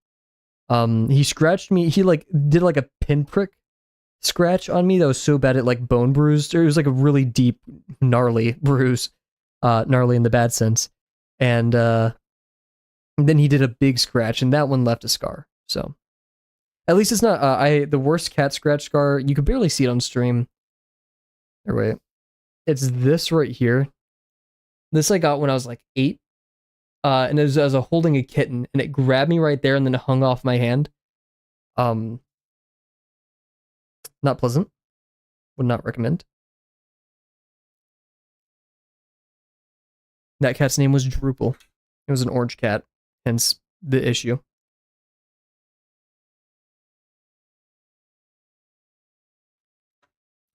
He scratched me. He like did like a pinprick scratch on me that was so bad it like bone bruised. Or it was like a really deep, gnarly bruise. Gnarly in the bad sense. And then he did a big scratch and that one left a scar. So at least it's not the worst cat scratch scar. You could barely see it on stream. Or wait. It's this right here. This I got when I was like 8. And it was as a holding a kitten, and it grabbed me right there and then it hung off my hand. Not pleasant. Would not recommend. That cat's name was Drupal. It was an orange cat, hence the issue.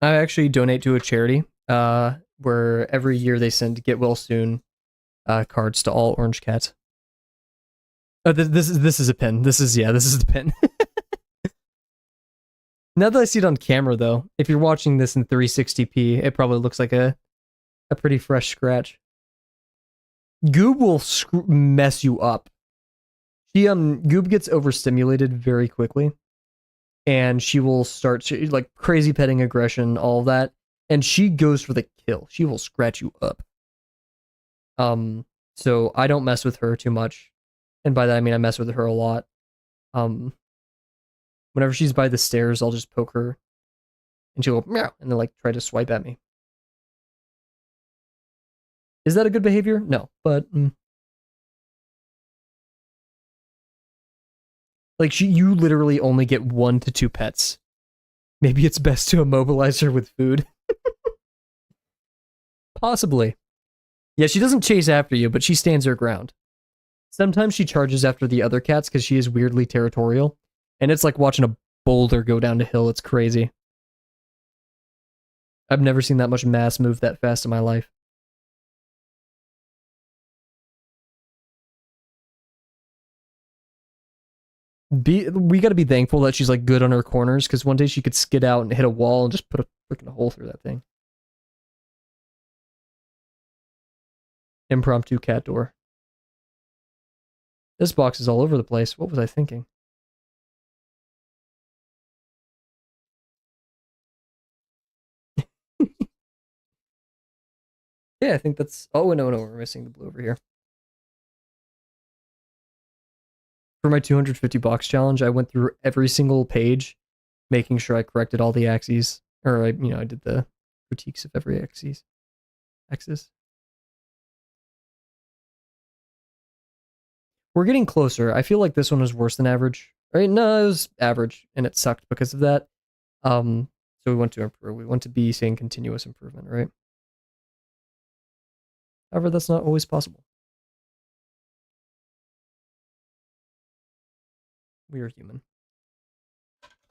I actually donate to a charity, where every year they send Get Well Soon cards to all orange cats. Oh, this is a pin. This is the pin. Now that I see it on camera, though, if you're watching this in 360p, it probably looks like a pretty fresh scratch. Goob will mess you up. Goob gets overstimulated very quickly, and she will start like crazy petting aggression, all that, and she goes for the kill. She will scratch you up. So I don't mess with her too much. And by that I mean I mess with her a lot. Um, Whenever she's by the stairs, I'll just poke her and she'll go meow and then like try to swipe at me. Is that a good behavior? No, but like you literally only get 1 to 2 pets. Maybe it's best to immobilize her with food. Possibly. Yeah, she doesn't chase after you, but she stands her ground. Sometimes she charges after the other cats because she is weirdly territorial, and it's like watching a boulder go down a hill. It's crazy. I've never seen that much mass move that fast in my life. We got to be thankful that she's like good on her corners because one day she could skid out and hit a wall and just put a freaking hole through that thing. Impromptu cat door. This box is all over the place. What was I thinking? Yeah, I think that's. Oh no, we're missing the blue over here. For my 250 box challenge, I went through every single page, making sure I corrected all the axes, or I did the critiques of every axis. We're getting closer. I feel like this one was worse than average. Right? No, it was average, and it sucked because of that. So we want to improve. We want to be seeing continuous improvement, right? However, that's not always possible. We are human.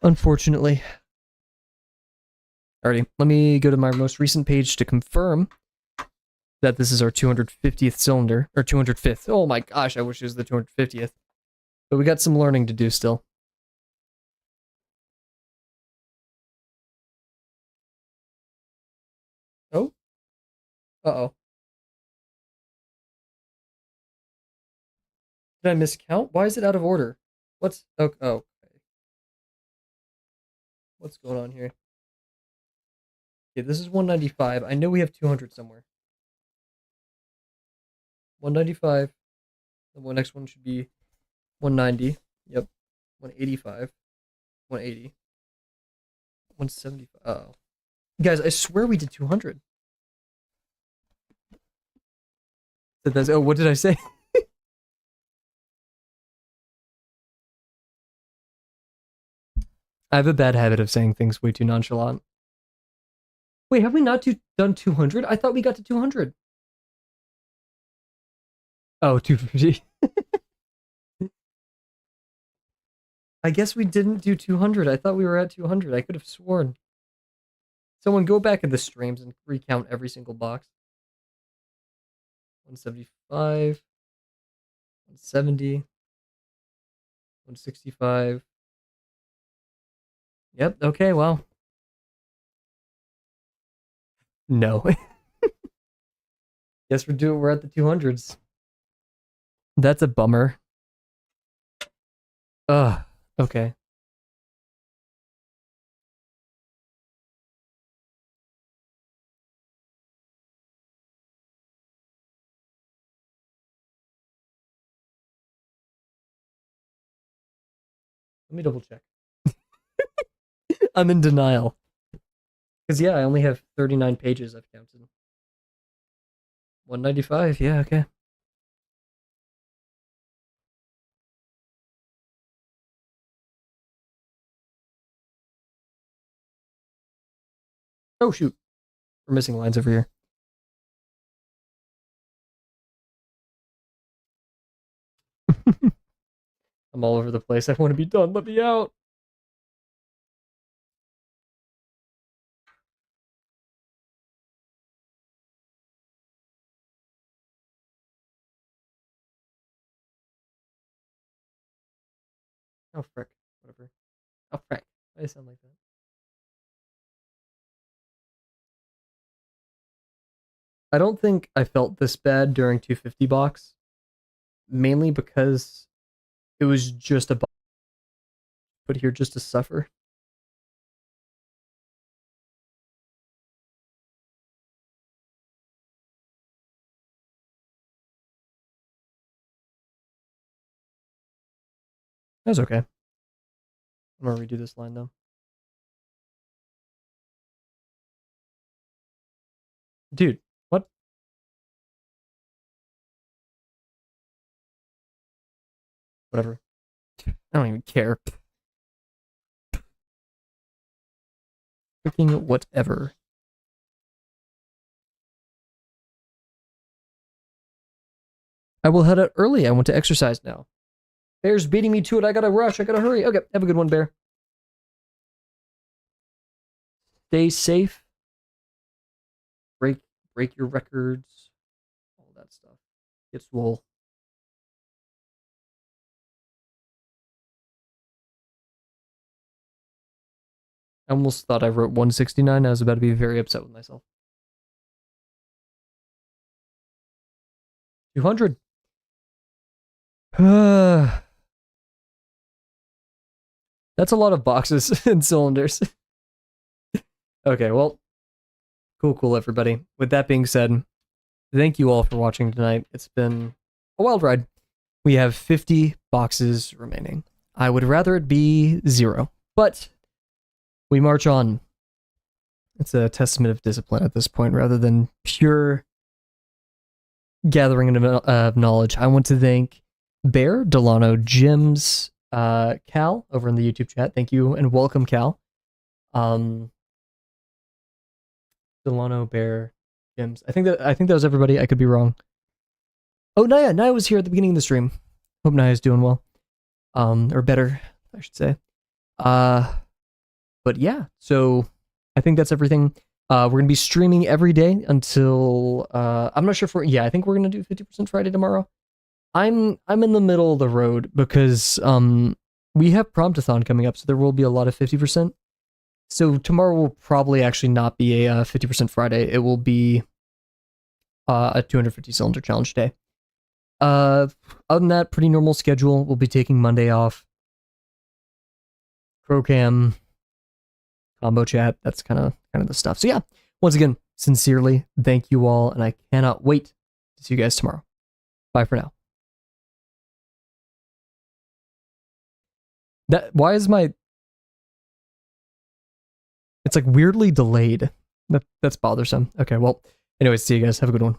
Unfortunately. Alrighty, let me go to my most recent page to confirm that this is our 250th cylinder, or 205th. Oh my gosh, I wish it was the 250th. But we got some learning to do still. Oh? Uh-oh. Did I miscount? Why is it out of order? What's... Oh, okay. What's going on here? Okay, this is 195. I know we have 200 somewhere. 195. The next one should be 190. Yep. 185. 180. 175. Oh. Guys, I swear we did 200. Oh, what did I say? I have a bad habit of saying things way too nonchalant. Wait, have we not done 200? I thought we got to 200. Oh, 250. I guess we didn't do 200. I thought we were at 200. I could have sworn. Someone go back in the streams and recount every single box. 175, 170, 165. Yep, okay, well. No. Guess we're at the 200s. That's a bummer. Ugh, okay. Let me double check. I'm in denial. Because, yeah, I only have 39 pages I've counted. 195, yeah, okay. Oh, shoot. We're missing lines over here. I'm all over the place. I want to be done. Let me out. Oh, frick. Whatever. Oh, frick. Why does it sound like that? I don't think I felt this bad during 250 box, mainly because it was just a box put here just to suffer. That's okay. I'm gonna redo this line though. Dude, what? Whatever. I don't even care. Freaking whatever. I will head out early. I want to exercise now. Bear's beating me to it. I gotta rush. I gotta hurry. Okay, have a good one, Bear. Stay safe. Break your records. All that stuff. Get swole. I almost thought I wrote 169. I was about to be very upset with myself. 200. That's a lot of boxes and cylinders. Okay, well, cool, everybody. With that being said, thank you all for watching tonight. It's been a wild ride. We have 50 boxes remaining. I would rather it be 0, but we march on. It's a testament of discipline at this point rather than pure gathering of knowledge. I want to thank Bear, Delano, Jims, Cal over in the YouTube chat. Thank you and welcome, Cal. Delano, Bear, Jims. I think that was everybody. I could be wrong. Oh, Naya. Naya was here at the beginning of the stream. Hope Naya's doing well. Or better, I should say. But yeah, so I think that's everything. We're gonna be streaming every day until I'm not sure if I think we're gonna do 50% Friday tomorrow. I'm in the middle of the road because we have Promptathon coming up, so there will be a lot of 50%. So tomorrow will probably actually not be a 50% Friday. It will be a 250 cylinder challenge day. Other than that, pretty normal schedule. We'll be taking Monday off. Crocam, combo chat. That's kind of the stuff. So yeah, once again, sincerely, thank you all, and I cannot wait to see you guys tomorrow. Bye for now. Why is my... It's like weirdly delayed. That's bothersome. Okay, well, anyways, see you guys. Have a good one.